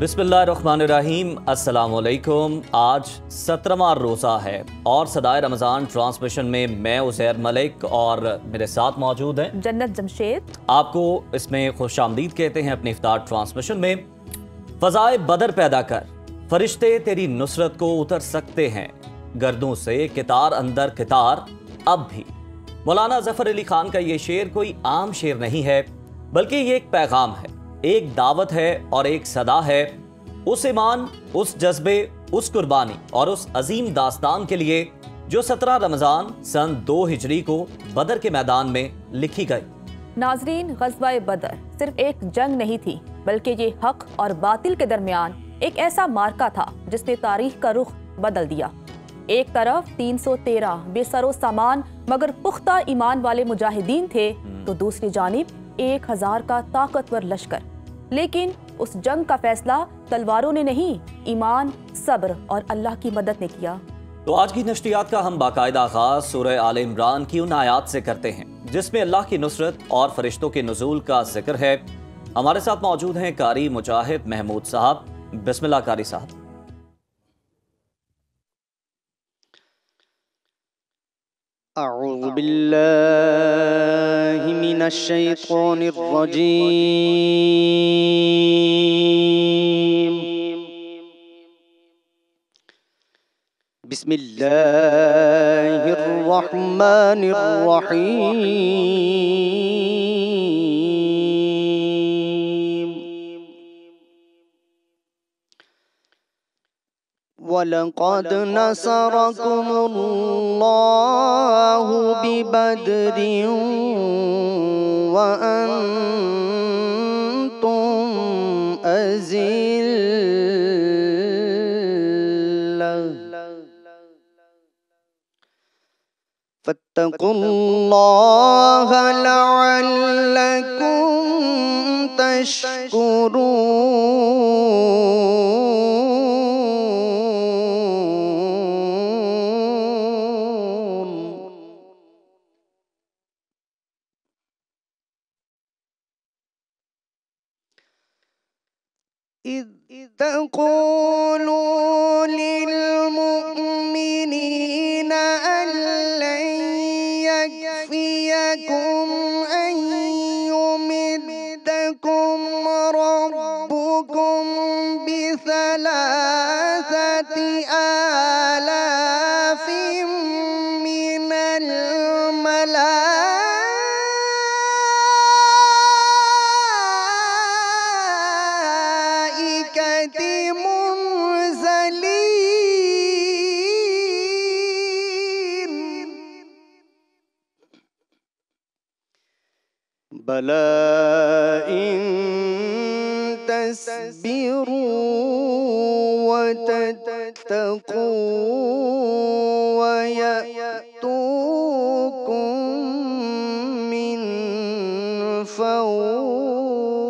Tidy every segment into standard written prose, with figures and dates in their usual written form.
बिस्मिल्लाहिर्रहमानिर्रहीम, अस्सलामुअलैकुम। आज 17वां रोज़ा है और सदाए रमज़ान ट्रांसमिशन में मैं उज़ैर मलिक और मेरे साथ मौजूद हैं जन्नत जमशेद। आपको इसमें खुशामदीद कहते हैं अपनी इफ्तार ट्रांसमिशन में। फ़ज़ाए बदर पैदा कर, फरिश्ते तेरी नुसरत को उतर सकते हैं, गर्दों से कितार अंदर कितार अब भी। मौलाना ज़फ़र अली खान का ये शेर कोई आम शेर नहीं है, बल्कि ये एक पैगाम है, एक दावत है और एक सदा है उस ईमान, उस जज्बे, उस कुर्बानी और उस अजीम दास्तान के लिए जो 17 रमज़ान सन 2 हिजरी को बदर के मैदान में लिखी गई। नाजरीन, ग़ज़वा बदर सिर्फ एक जंग नहीं थी, बल्कि ये हक और बातिल के दरमियान एक ऐसा मार्का था जिसने तारीख का रुख बदल दिया। एक तरफ 313 बेसरो सामान मगर पुख्ता ईमान वाले मुजाहिदीन थे, तो दूसरी जानिब 1000 का ताकतवर लश्कर। लेकिन उस जंग का फैसला तलवारों ने नहीं, ईमान, सब्र और अल्लाह की मदद ने किया। तो आज की नश्रियात का हम बाकायदा आगाज़ सूरह आले इमरान की उन आयात से करते हैं जिसमें अल्लाह की नुसरत और फरिश्तों के नुज़ूल का जिक्र है। हमारे साथ मौजूद हैं कारी मुजाहिद महमूद साहब। बिस्मिल्लाह कारी साहब। अऊज़ु बिल्लाहि मिनश शैतानिर रजीम। बिस्मिल्लाहिर रहमानिर रहीम। वलक़द नसरकुमुल्लाहु बिबद्रिन व अंतुम अज़िल्लह फत्तकुल्लाह लअल्लकुम तशकुरून। इज़ तक़ूलू लिलमुअ्मिनीना अल्लन यक्फ़ियकुम अन युमिद्दकुम रब्बुकुम बिसलासति आलाफिम मिनल मलाइकति मुनज़लीन। बला इन तस्बिरू व तत्तकू व यअतूकुम मिन फौरिहिम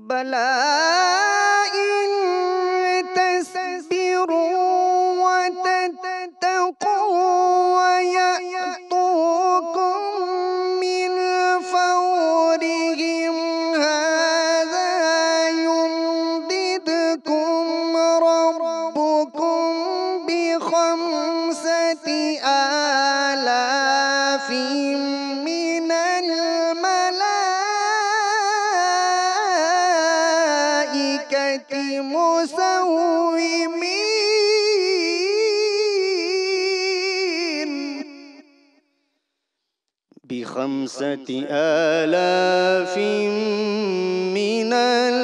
बला इन तस्बिरू व तत्तकू व यअतूकुम मिन फौरिहिम हाज़ा युमदिदकुम रब्बुकुम बिखम्सति आलाफिम मिनल मलाइकति मुसव्विमीन। बिखम्सति आलाफिम मिनल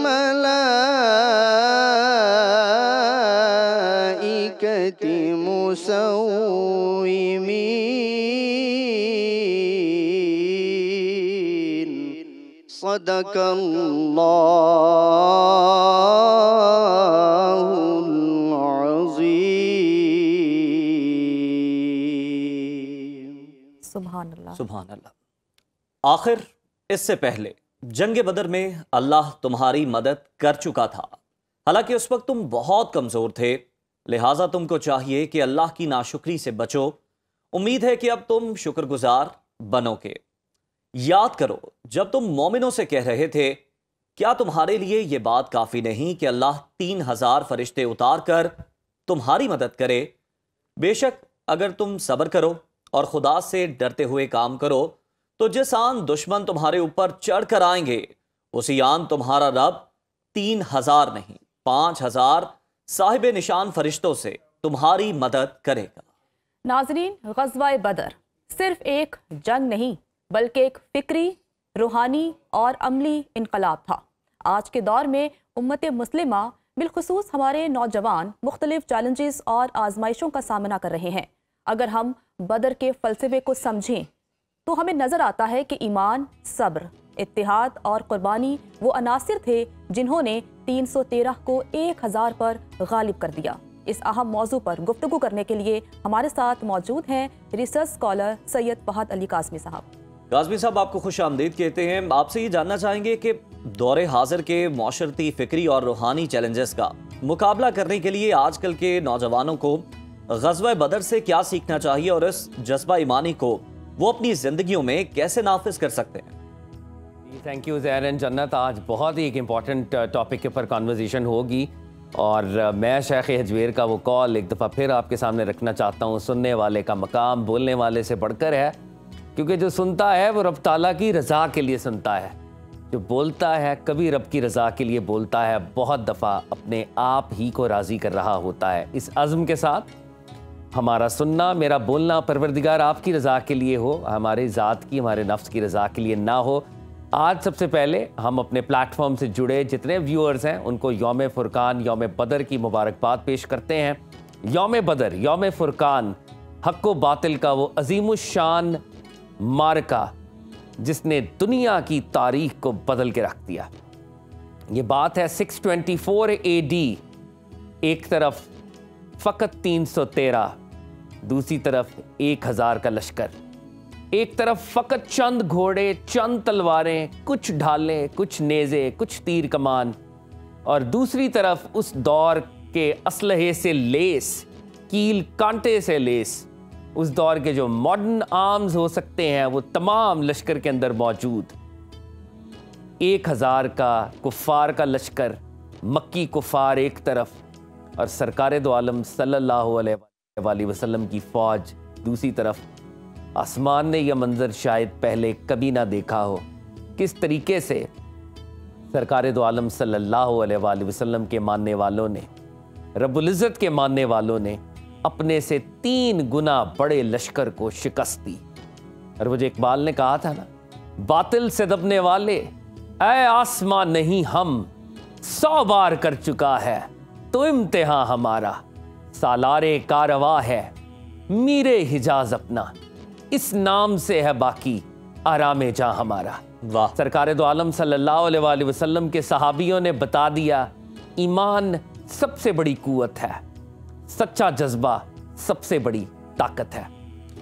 मलाइकति मुसव्विमीन। सदकल्लाहुल अज़ीम। सुभान अल्लाह। सुभान अल्लाह। आखिर इससे पहले जंग बदर में अल्लाह तुम्हारी मदद कर चुका था, हालांकि उस वक्त तुम बहुत कमजोर थे, लिहाजा तुमको चाहिए कि अल्लाह की नाशुक्री से बचो उम्मीद है कि अब तुम शुक्रगुजार बनोगे। याद करो, जब तुम मोमिनों से कह रहे थे, क्या तुम्हारे लिए यह बात काफी नहीं कि अल्लाह 3000 फरिश्ते उतार कर तुम्हारी मदद करे? बेशक अगर तुम सब्र करो और खुदा से डरते हुए काम करो, तो जिस आन दुश्मन तुम्हारे ऊपर चढ़ कर आएंगे, उसी आन तुम्हारा रब 3000 नहीं 5000 साहिब निशान फरिश्तों से तुम्हारी मदद करेगा। नाजरीन, ग़ज़वा बदर सिर्फ एक जंग नहीं बल्कि एक फिक्री, रूहानी और अमली इनकलाब था। आज के दौर में उम्मत मुस्लिमा बिलखुसूस हमारे नौजवान मुख्तलिफ चैलेंजेस और आजमाइशों का सामना कर रहे हैं। अगर हम बदर के फ़लसफ़े को समझें तो हमें नज़र आता है कि ईमान, सब्र, इत्तिहाद और कुर्बानी वो अनासिर थे जिन्होंने 313 को 1000 पर गालिब कर दिया। इस अहम मौजू पर गुफ्तगू करने के लिए हमारे साथ मौजूद हैं रिसर्च स्कॉलर सैयद फहद अली काज़मी साहब। काज़मी साहब, आपको खुश आमदीद कहते हैं। आपसे ये जानना चाहेंगे कि दौरे हाजिर के माशरती, फिक्री और रूहानी चैलेंजेस का मुकाबला करने के लिए आजकल के नौजवानों को ग़ज़वा बदर से क्या सीखना चाहिए और इस जज्बा ईमानी को वो अपनी ज़िंदगियों में कैसे नाफिज कर सकते हैं? थैंक यू ज़हर एंड जन्नत। आज बहुत ही एक इम्पॉर्टेंट टॉपिक के ऊपर कॉन्वर्जेसन होगी और मैं शेख अजमेर का वो कॉल एक दफ़ा फिर आपके सामने रखना चाहता हूँ। सुनने वाले का मकाम बोलने वाले से बढ़कर है, क्योंकि जो सुनता है वो रब ताला की रज़ा के लिए सुनता है। जो बोलता है कभी रब की रज़ा के लिए बोलता है, बहुत दफ़ा अपने आप ही को राज़ी कर रहा होता है। इस अज़्म के साथ हमारा सुनना, मेरा बोलना परवरदिगार आपकी रज़ा के लिए हो, हमारे ज़ात की, हमारे नफ्स की रज़ा के लिए ना हो। आज सबसे पहले हम अपने प्लेटफॉर्म से जुड़े जितने व्यूअर्स हैं उनको यौम फुरकान, यौम बदर की मुबारकबाद पेश करते हैं। यौम बदर, यौम फुरकान, हक़ व बातिल का वो अज़ीमुश्शान मारका जिसने दुनिया की तारीख को बदल के रख दिया। ये बात है 624 AD। एक तरफ फ़कत 313, दूसरी तरफ 1000 का लश्कर। एक तरफ फ़कत चंद घोड़े, चंद तलवारें, कुछ ढालें, कुछ नेज़े, कुछ तीर कमान, और दूसरी तरफ उस दौर के असलहे से लेस, कील कांटे से लेस, उस दौर के जो मॉडर्न आर्म्स हो सकते हैं वो तमाम लश्कर के अंदर मौजूद। 1000 का कुफ़ार का लश्कर, मक्की कुफ़ार एक तरफ और सरकार दो आलम सल्लल्लाहु अलैहि वसल्लम की फ़ौज दूसरी तरफ। आसमान ने यह मंजर शायद पहले कभी ना देखा हो, किस तरीके से सरकार दो आलम सल्लल्लाहु अलैहि वसल्लम के मानने वालों ने, रब्बुल इज़्ज़त के मानने वालों ने अपने से 3 गुना बड़े लश्कर को शिकस्त दी। और वो जो इकबाल ने कहा था ना, बातिल से दबने वाले ऐ आसमान नहीं हम 100 बार कर चुका है तो इम्तिहान हमारा, सालारे कारवा है मीरे हिजाज अपना, इस नाम से है बाकी आरामे जहां हमारा। वाह। सरकार दो आलम सल्लल्लाहु अलैहि वसल्लम के सहाबियों ने बता दिया, ईमान सबसे बड़ी कुव्वत है, सच्चा जज्बा सबसे बड़ी ताकत है।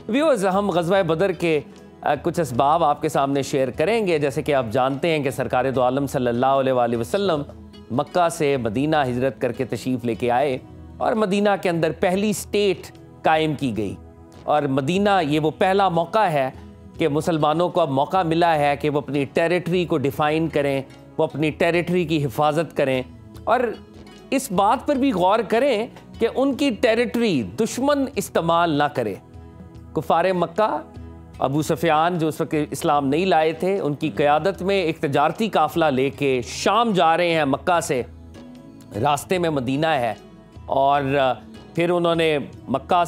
व्यूअर्स, हम ग़ज़वा बदर के कुछ असबाब आपके सामने शेयर करेंगे। जैसे कि आप जानते हैं कि सरकार दो आलम सल्लल्लाहु अलैहि वसल्लम मक्का से मदीना हिजरत करके तशरीफ़ लेके आए और मदीना के अंदर पहली स्टेट कायम की गई। और मदीना ये वो पहला मौका है कि मुसलमानों को अब मौका मिला है कि वो अपनी टेरिटरी को डिफ़ाइन करें, वो अपनी टेरिटरी की हिफाजत करें और इस बात पर भी गौर करें कि उनकी टेरिटरी दुश्मन इस्तेमाल ना करे। कुफार मक्का, अबू सुफियान जो उस वक्त इस्लाम नहीं लाए थे, उनकी क़यादत में एक तजारती काफ़िला लेके शाम जा रहे हैं। मक्का से रास्ते में मदीना है और फिर उन्होंने मक्का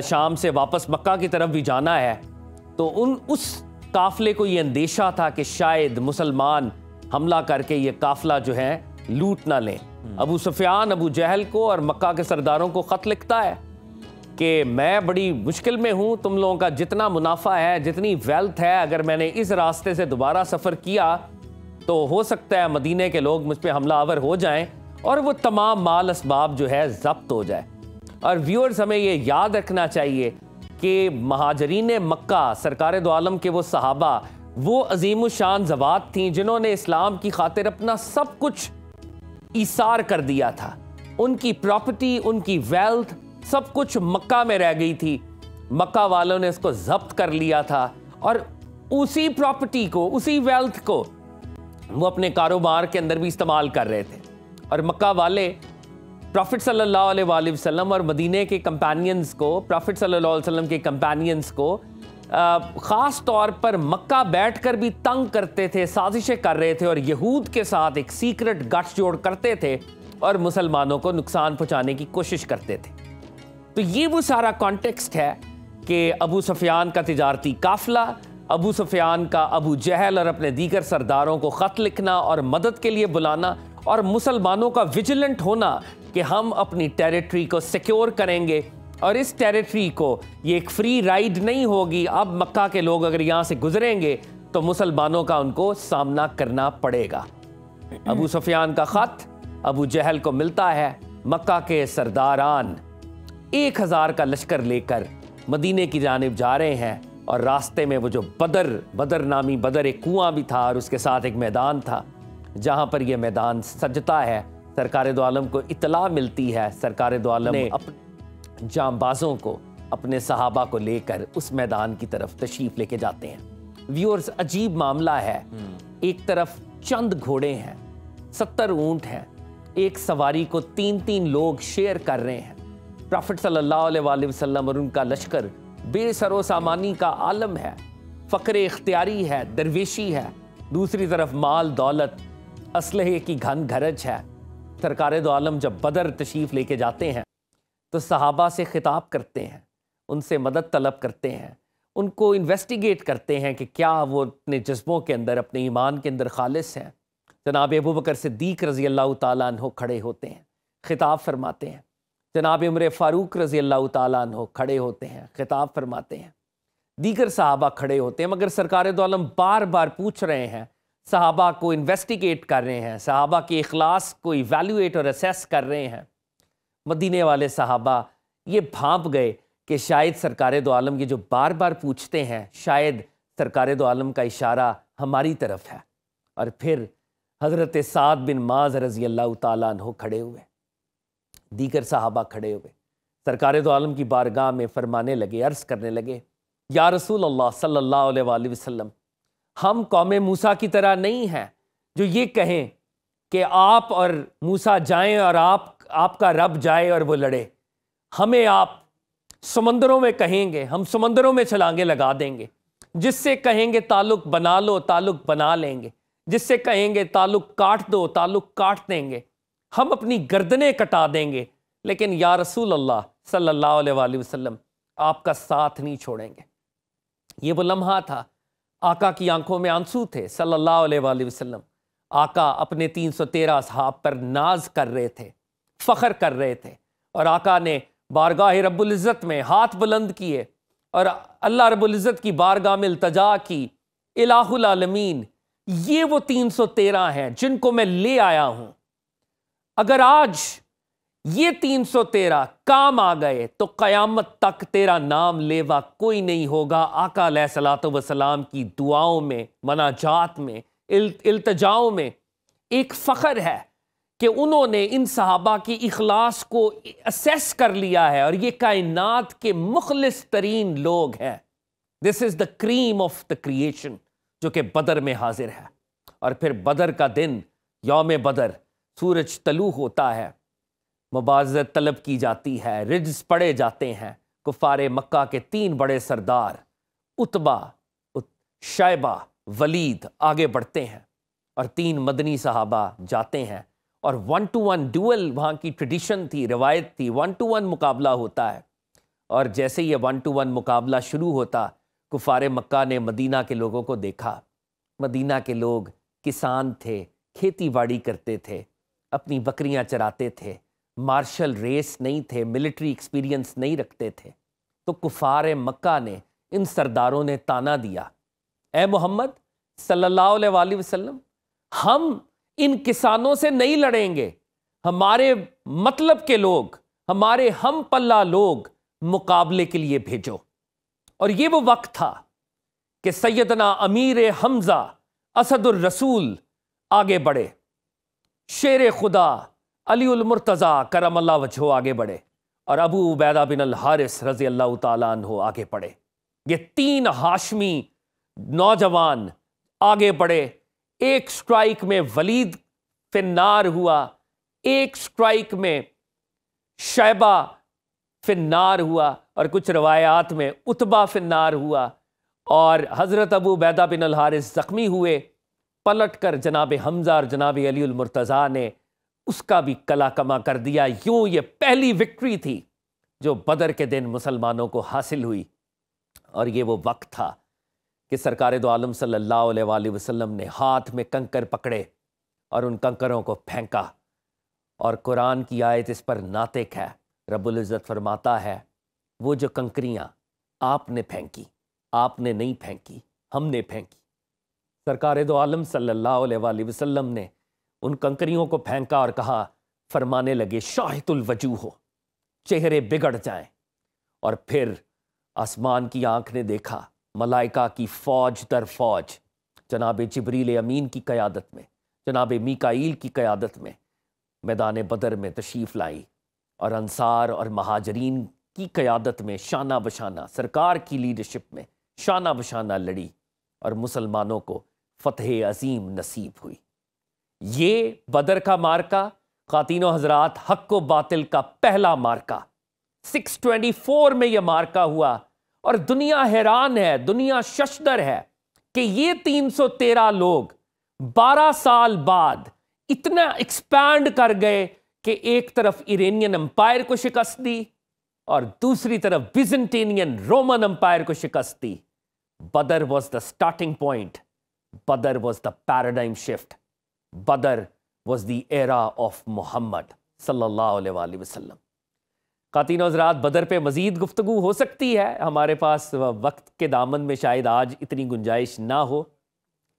शाम से वापस मक्का की तरफ भी जाना है। तो उस काफ़िले को ये अंदेशा था कि शायद मुसलमान हमला करके ये काफ़िला जो है लूट ना लें। अबू सुफियान अबू जहल को और मक्का के सरदारों को ख़त लिखता है कि मैं बड़ी मुश्किल में हूँ, तुम लोगों का जितना मुनाफा है, जितनी वेल्थ है, अगर मैंने इस रास्ते से दोबारा सफ़र किया तो हो सकता है मदीने के लोग मुझ पर हमलावर हो जाएं और वो तमाम माल असबाब जो है ज़ब्त हो जाए। और व्यूअर्स, हमें ये याद रखना चाहिए कि महाजरीन मक्का, सरकार दो आलम के वो सहाबा, वो अजीमुशान ज़वात थीं जिन्होंने इस्लाम की खातिर अपना सब कुछ ईसार कर दिया था। उनकी प्रॉपर्टी, उनकी वेल्थ, सब कुछ मक्का में रह गई थी। मक्का वालों ने उसको जब्त कर लिया था और उसी प्रॉपर्टी को, उसी वेल्थ को वो अपने कारोबार के अंदर भी इस्तेमाल कर रहे थे। और मक्का वाले प्रॉफिट सल्लल्लाहु अलैहि वसल्लम और मदीने के कंपेनियंस को, प्रॉफिट सल्लल्लाहु अलैहि वसल्लम के कंपेनियंस को ख़ास तौर पर मक्का बैठकर भी तंग करते थे, साजिशें कर रहे थे और यहूद के साथ एक सीक्रेट गठजोड़ करते थे और मुसलमानों को नुकसान पहुंचाने की कोशिश करते थे। तो ये वो सारा कॉन्टेक्स्ट है कि अबू सुफियान का तिजारती काफिला, अबू सुफियान का अबू जहल और अपने दीगर सरदारों को ख़त लिखना और मदद के लिए बुलाना और मुसलमानों का विजिलेंट होना कि हम अपनी टेरिटरी को सिक्योर करेंगे और इस टेरिटरी को, ये एक फ्री राइड नहीं होगी। अब मक्का के लोग अगर यहाँ से गुजरेंगे तो मुसलमानों का उनको सामना करना पड़ेगा। अबू सुफियान का ख़त अबू जहल को मिलता है। मक्का के सरदारान 1000 का लश्कर लेकर मदीने की जानिब जा रहे हैं और रास्ते में वो जो बदर नामी बदर एक कुआं भी था और उसके साथ एक मैदान था, जहाँ पर यह मैदान सजता है। सरकार दो आलम को इतला मिलती है, सरकार दो आलम ने अपने जांबाजों को, अपने सहाबा को लेकर उस मैदान की तरफ तशरीफ लेके जाते हैं। व्यूअर्स, अजीब मामला है। एक तरफ चंद घोड़े हैं, 70 ऊंट हैं, एक सवारी को 3-3 लोग शेयर कर रहे हैं। प्रॉफिट सल्लल्लाहु अलैहि वसल्लम और उनका लश्कर बेसरो सामानी का आलम है, फ़क्र इख्तियारी है, दरवेशी है। दूसरी तरफ माल दौलत, असलहे की घन घरज है। सरकार दो आलम जब बदर तशरीफ़ लेके जाते हैं तो सहाबा से खिताब करते हैं, उनसे मदद तलब करते हैं, उनको इन्वेस्टिगेट करते हैं कि क्या वो अपने जज्बों के अंदर, अपने ईमान के अंदर खालिस हैं। जनाब अबू बकर सिद्दीक़ रज़ी अल्लाह ताला अन्हो खड़े होते हैं, खिताब फरमाते हैं। जनाब उमर फ़ारूक रज़ी अल्लाह ताला अन्हो खड़े होते हैं, खिताब फरमाते हैं। दीगर सहाबा खड़े होते हैं, मगर सरकार दो आलम बार बार पूछ रहे हैं, सहाबा को इन्वेस्टिगेट कर रहे हैं, सहाबा के इखलास को इवैल्यूएट और असेस कर रहे हैं। मदीने वाले सहाबा ये भांप गए कि शायद सरकार दो आलम ये जो बार बार पूछते हैं, शायद सरकार दो आलम का इशारा हमारी तरफ है। और फिर हज़रत साद बिन माज रज़ी अल्लाह ताला अन्हो खड़े हुए, दीगर सहाबा खड़े हुए, सरकार दो आलम की बारगाह में फरमाने लगे, अर्ज़ करने लगे, या रसूल अल्लाह सल्लल्लाहु अलैहि वसल्लम, हम कौम मूसा की तरह नहीं हैं जो ये कहें कि आप और मूसा जाएं और आपका रब जाए और वो लड़े। हमें आप समंदरों में कहेंगे, हम समंदरों में छलांगे लगा देंगे। जिससे कहेंगे ताल्लुक़ बना लो, ताल्लुक़ बना लेंगे। जिससे कहेंगे ताल्लुक़ काट दो, ताल्लुक़ काट देंगे। हम अपनी गर्दनें कटा देंगे, लेकिन या रसूल अल्लाह सल्लल्लाहु अलैहि वसल्लम, आपका साथ नहीं छोड़ेंगे। ये वो लम्हा था, आका की आंखों में आंसू थे सल्लल्लाहु अलैहि वसल्लम। आका अपने 313 असहाब पर नाज कर रहे थे, फ़ख्र कर रहे थे, और आका ने बारगाह रब्बुल इज़्ज़त में हाथ बुलंद किए और अल्लाह रब्बुल इज़्ज़त की बारगाह में इल्तजा की, इलाहुल आलमीन, ये वो 313 हैं जिनको मैं ले आया हूं। अगर आज ये 313 काम आ गए तो क़यामत तक तेरा नाम लेवा कोई नहीं होगा। आका अलैहिस्सलातु वस्सलाम की दुआओं में, मनाजात में, इल्तजाओं में एक फ़ख्र है कि उन्होंने इन सहाबा की इखलास को असेस कर लिया है और ये कायनात के मुखलिस तरीन लोग हैं। This is the cream of the creation, जो कि बदर में हाजिर है। और फिर बदर का दिन, यौम बदर, सूरज तलू होता है, मुबाज़त तलब की जाती है, रिज्स पड़े जाते हैं। कुफ़ारे मक्का के 3 बड़े सरदार उतबा, शैबा, वलीद आगे बढ़ते हैं और 3 मदनी सहाबा जाते हैं और 1-to-1 डुअल वहाँ की ट्रेडिशन थी, रवायत थी। 1-to-1 मुकाबला होता है और जैसे ये 1-to-1 मुकाबला शुरू होता, कुफ़ारे मक्का ने मदीना के लोगों को देखा। मदीना के लोग किसान थे, खेती बाड़ी करते थे, अपनी बकरियां चराते थे, मार्शल रेस नहीं थे, मिलिट्री एक्सपीरियंस नहीं रखते थे। तो कुफ़ार मक्का ने, इन सरदारों ने ताना दिया, ए मोहम्मद सल्लल्लाहु अलैहि वसल्लम, हम इन किसानों से नहीं लड़ेंगे, हमारे मतलब के लोग, हमारे हम पल्ला लोग मुकाबले के लिए भेजो। और ये वो वक्त था कि सैयदना अमीर हमजा असदुर रसूल आगे बढ़े, शेर खुदा अली उल मुर्तज़ा करमल्लाहु वजहू आगे बढ़े और अबू उबैदा बिन अल हारिस रज़ी अल्लाह ताला अन्हु आगे बढ़े। ये 3 हाशमी नौजवान आगे बढ़े। एक स्ट्राइक में वलीद फिन्नार हुआ, एक स्ट्राइक में शैबा फिन्नार हुआ, और कुछ रवायात में उतबा फिन्नार हुआ, और हज़रत अबू उबैदा बिन अल हारिस ज़ख्मी हुए। पलट कर जनाब हमज़ा और जनाब अली उल मुर्तज़ा ने उसका भी कला कमा कर दिया। यूं ये पहली विक्ट्री थी जो बदर के दिन मुसलमानों को हासिल हुई। और ये वो वक्त था कि सरकार दो आलम सल्लल्लाहु अलैहि वसल्लम ने हाथ में कंकर पकड़े और उन कंकरों को फेंका, और कुरान की आयत इस पर नातिक है। रब्बुल इज़्ज़त फरमाता है, वो जो कंकरियाँ आपने फेंकी, आपने नहीं फेंकी, हमने फेंकी। सरकार दो आलम सल्लल्लाहु अलैहि वसल्लम ने उन कंकरियों को फेंका और कहा, फरमाने लगे, शाहितुल वजूह हो, चेहरे बिगड़ जाएं। और फिर आसमान की आंख ने देखा मलाइका की फौज दर फौज जनाब जिब्रील अमीन की क़यादत में, जनाब मीकाईल की क़यादत में मैदान बदर में तशरीफ़ लाई, और अंसार और महाजरीन की क़यादत में शाना बशाना सरकार की लीडरशिप में शाना बशाना लड़ी, और मुसलमानों को फ़तह अजीम नसीब हुई। ये बदर का मार्का ख़ातीनो हज़रात हक़ व बातिल का पहला मार्का 624 में यह मार्का हुआ, और दुनिया हैरान है, दुनिया शशदर है कि ये 313 लोग 12 साल बाद इतना एक्सपैंड कर गए कि एक तरफ इरानियन एम्पायर को शिकस्त दी और दूसरी तरफ बिजेंटेनियन रोमन एम्पायर को शिकस्त दी। Badr was the starting point, Badr was the paradigm shift, Badr was the era of Muhammad सल्लल्लाहु अलैहि वसल्लम। ख़ातीन हज़रात, बदर पे मज़ीद गुफ्तगू हो सकती है, हमारे पास वक्त के दामन में शायद आज इतनी गुंजाइश ना हो,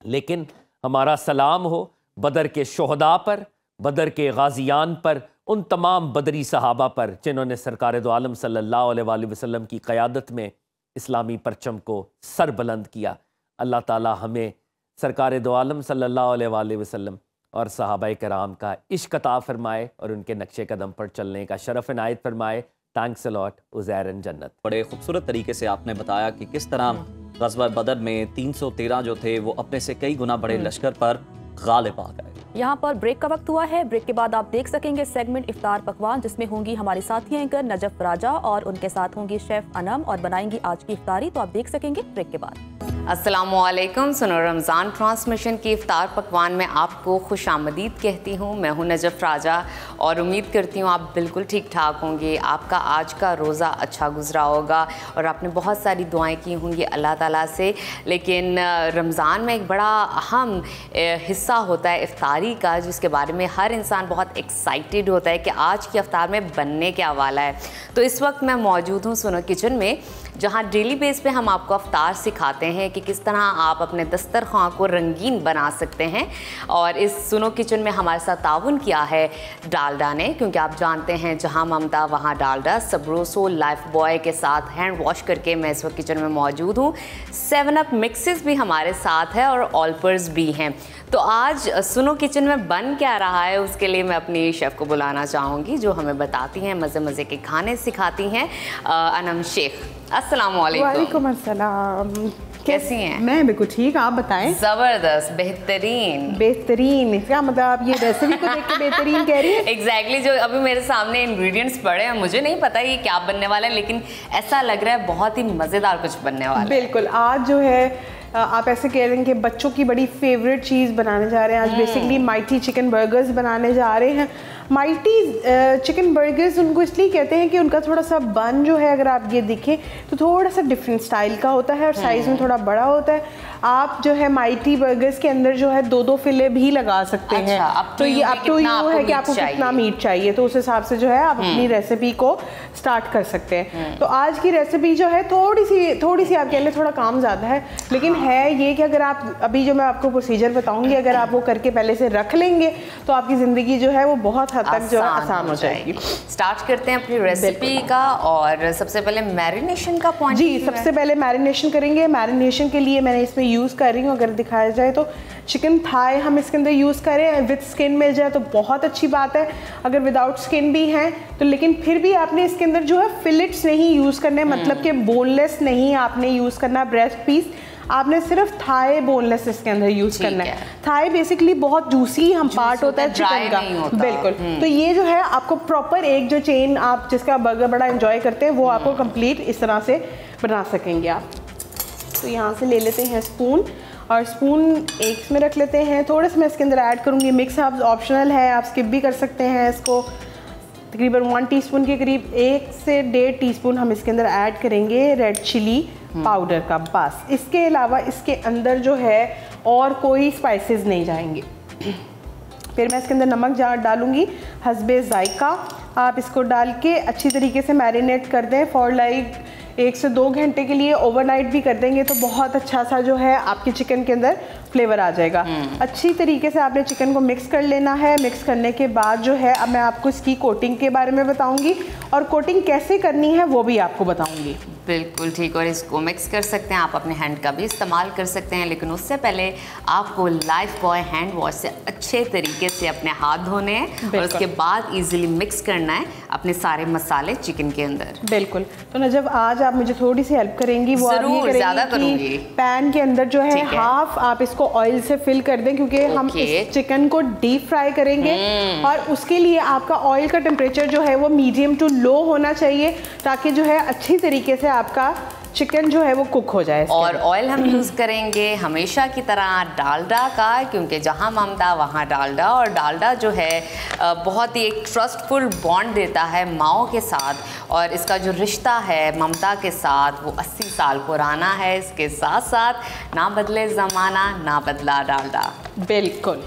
लेकिन हमारा सलाम हो बदर के शोहदा पर, बदर के गाजियान पर, उन तमाम बदरी सहाबा पर जिन्होंने सरकार दो आलम सल्लल्लाहु अलैहि वसल्लम की क़यादत में इस्लामी परचम को सर बुलंद किया। अल्लाह ताला हमें सरकार दो आलम सल्लल्लाहु अलैहि वसल्लम और सहाबाए कराम का इश्क अता फरमाए और उनके नक्शे कदम पर चलने का शरफ इनायत फरमाए। थैंक्स अ लॉट उज़ैरन जन्नत। बड़े खूबसूरत तरीके से आपने बताया कि किस तरह ग़ज़वा बदर में 313 जो थे वो अपने से कई गुना बड़े लश्कर पर गालिब आ गए। यहाँ पर ब्रेक का वक्त हुआ है। ब्रेक के बाद आप देख सकेंगे सेगमेंट इफ्तार पकवान, जिसमें होंगी हमारी साथी एंकर नजफ राजा और उनके साथ होंगी शेफ अनम और बनाएंगी आज की इफ्तारी। तो आप देख सकेंगे ब्रेक के बाद। अस्सलामुअलैकुम। सुनो रमज़ान ट्रांसमिशन की इफ्तार पकवान में आपको खुश आमदीद कहती हूँ। मैं हूँ नजफ राजा और उम्मीद करती हूँ आप बिल्कुल ठीक ठाक होंगे, आपका आज का रोज़ा अच्छा गुजरा होगा और आपने बहुत सारी दुआएं की होंगी अल्लाह ताला से। लेकिन रमज़ान में एक बड़ा अहम हिस्सा होता है इफ्तारी का, जिसके बारे में हर इंसान बहुत एक्साइटेड होता है कि आज की इफ्तार में बनने क्या वाला है। तो इस वक्त मैं मौजूद हूँ सुनो किचन में, जहाँ डेली बेस पे हम आपको इफ्तार सिखाते हैं कि किस तरह आप अपने दस्तरखान को रंगीन बना सकते हैं। और इस सुनो किचन में हमारे साथ ताउन किया है डालडा ने, क्योंकि आप जानते हैं जहाँ ममता वहाँ डालडा। सबरोसो लाइफ बॉय के साथ हैंड वॉश करके मैं इस वक्त किचन में मौजूद हूँ। 7 अप मिक्सेस भी हमारे साथ है और ऑल्पर्स भी हैं। तो आज सुनो किचन में बन क्या रहा है उसके लिए मैं अपनी शेफ़ को बुलाना चाहूँगी, जो हमें बताती हैं, मज़े मज़े के खाने सिखाती हैं, अनम शेख। अस्सलामुअलैकुम। वालेकुम अस्सलाम। कैसी हैं? मैं बिल्कुल ठीक, आप बताएं। ज़बरदस्त, बेहतरीन। बेहतरीन क्या मतलब, आप ये रेसिपी को देख के बेहतरीन कह रही हैं? एग्जैक्टली जो अभी मेरे सामने इंग्रेडिएंट्स पड़े हैं, मुझे नहीं पता ये क्या बनने वाला है, लेकिन ऐसा लग रहा है बहुत ही मज़ेदार कुछ बनने वाला है। बिल्कुल, आज जो है आप ऐसे कह रहे हैं कि बच्चों की बड़ी फेवरेट चीज़ बनाने जा रहे हैं। आज बेसिकली माइटी चिकन बर्गर्स बनाने जा रहे हैं। माइटी चिकन बर्गर्स उनको इसलिए कहते हैं कि उनका थोड़ा सा बन जो है, अगर आप ये देखें तो थोड़ा सा डिफरेंट स्टाइल का होता है और साइज़ में थोड़ा बड़ा होता है। आप जो है माइटी बर्गर्स के अंदर जो है 2-2 फिले भी लगा सकते हैं। तो ये अप टू यू है कि आपको कितना मीट चाहिए, तो उस हिसाब से जो है आप अपनी रेसिपी को स्टार्ट कर सकते हैं। तो आज की रेसिपी जो है थोड़ी सी आप कह लें थोड़ा काम ज़्यादा है, लेकिन है ये कि अगर आप अभी जो मैं आपको प्रोसीजर बताऊंगी, अगर आप वो करके पहले से रख लेंगे तो आपकी ज़िंदगी जो है वो बहुत हद तक जो है आसान हो जाएगी। स्टार्ट करते हैं अपनी रेसिपी का, और सबसे पहले मैरिनेशन का पॉइंट। जी, सबसे पहले मैरिनेशन करेंगे। मैरिनेशन के लिए मैंने इसमें यूज़ कर रही हूँ, अगर दिखाया जाए तो चिकन थाई हम इसके अंदर यूज़ करें। विद स्किन मिल जाए तो बहुत अच्छी बात है, अगर विदाउट स्किन भी हैं तो, लेकिन फिर भी आपने इसके अंदर जो है फिलेट्स नहीं यूज़ करने, मतलब कि बोनलेस नहीं आपने यूज़ करना ब्रेस्ट पीस, आपने सिर्फ थाई बोनलेस इसके अंदर यूज़ करना है। थाई बेसिकली बहुत जूसी हम पार्ट होता है चिकन का, बिल्कुल। तो ये जो है आपको प्रॉपर एक जो चेन आप जिसका बर्गर बड़ा एंजॉय करते हैं वो आपको कंप्लीट इस तरह से बना सकेंगे आप। तो यहाँ से ले लेते हैं स्पून, और स्पून एक में रख लेते हैं। थोड़े से मैं इसके अंदर ऐड करूँगी मिक्स हर्ब्स, ऑप्शनल है, आप स्किप भी कर सकते हैं इसको। तकरीबन 1 टीस्पून के करीब 1 से 1.5 टीस्पून हम इसके अंदर ऐड करेंगे रेड चिली पाउडर का, बस। इसके अलावा इसके अंदर जो है और कोई स्पाइसेस नहीं जाएंगे। फिर मैं इसके अंदर नमक डालूंगी हस्बे जायका। आप इसको डाल के अच्छी तरीके से मैरिनेट कर दें फॉर लाइक 1 से 2 घंटे के लिए। ओवरनाइट भी कर देंगे तो बहुत अच्छा सा जो है आपके चिकन के अंदर फ्लेवर आ जाएगा। अच्छी तरीके से आपने चिकन को मिक्स कर लेना है। मिक्स करने के बाद जो है अब मैं आपको इसकी कोटिंग के बारे में बताऊंगी, और कोटिंग कैसे करनी है वो भी आपको बताऊंगी। बिल्कुल ठीक, और इसको मिक्स कर सकते हैं आप, अपने हैंड का भी इस्तेमाल कर सकते हैं, लेकिन उससे पहले आपको लाइफ बॉय हैंड वॉश से अच्छे तरीके से अपने हाथ धोने हैं, और उसके बाद इजीली मिक्स करना है अपने सारे मसाले चिकन के अंदर। बिल्कुल। तो नजब आज आप मुझे थोड़ी सी हेल्प करेंगी, वो आप ये करेंगी कि पैन के अंदर जो है हाफ आप इसको ऑयल से फिल कर दें, क्योंकि हम इस चिकन को डीप फ्राई करेंगे, और उसके लिए आपका ऑयल का टेम्परेचर जो है वो मीडियम टू लो होना चाहिए, ताकि जो है अच्छी तरीके से आपका चिकन जो है वो कुक हो जाए। और ऑयल हम यूज़ करेंगे हमेशा की तरह डालडा का, क्योंकि जहाँ ममता वहाँ डालडा, और डालडा जो है बहुत ही एक ट्रस्टफुल बॉन्ड देता है माओ के साथ, और इसका जो रिश्ता है ममता के साथ वो 80 साल पुराना है। इसके साथ साथ ना बदले ज़माना ना बदला डालडा। बिल्कुल,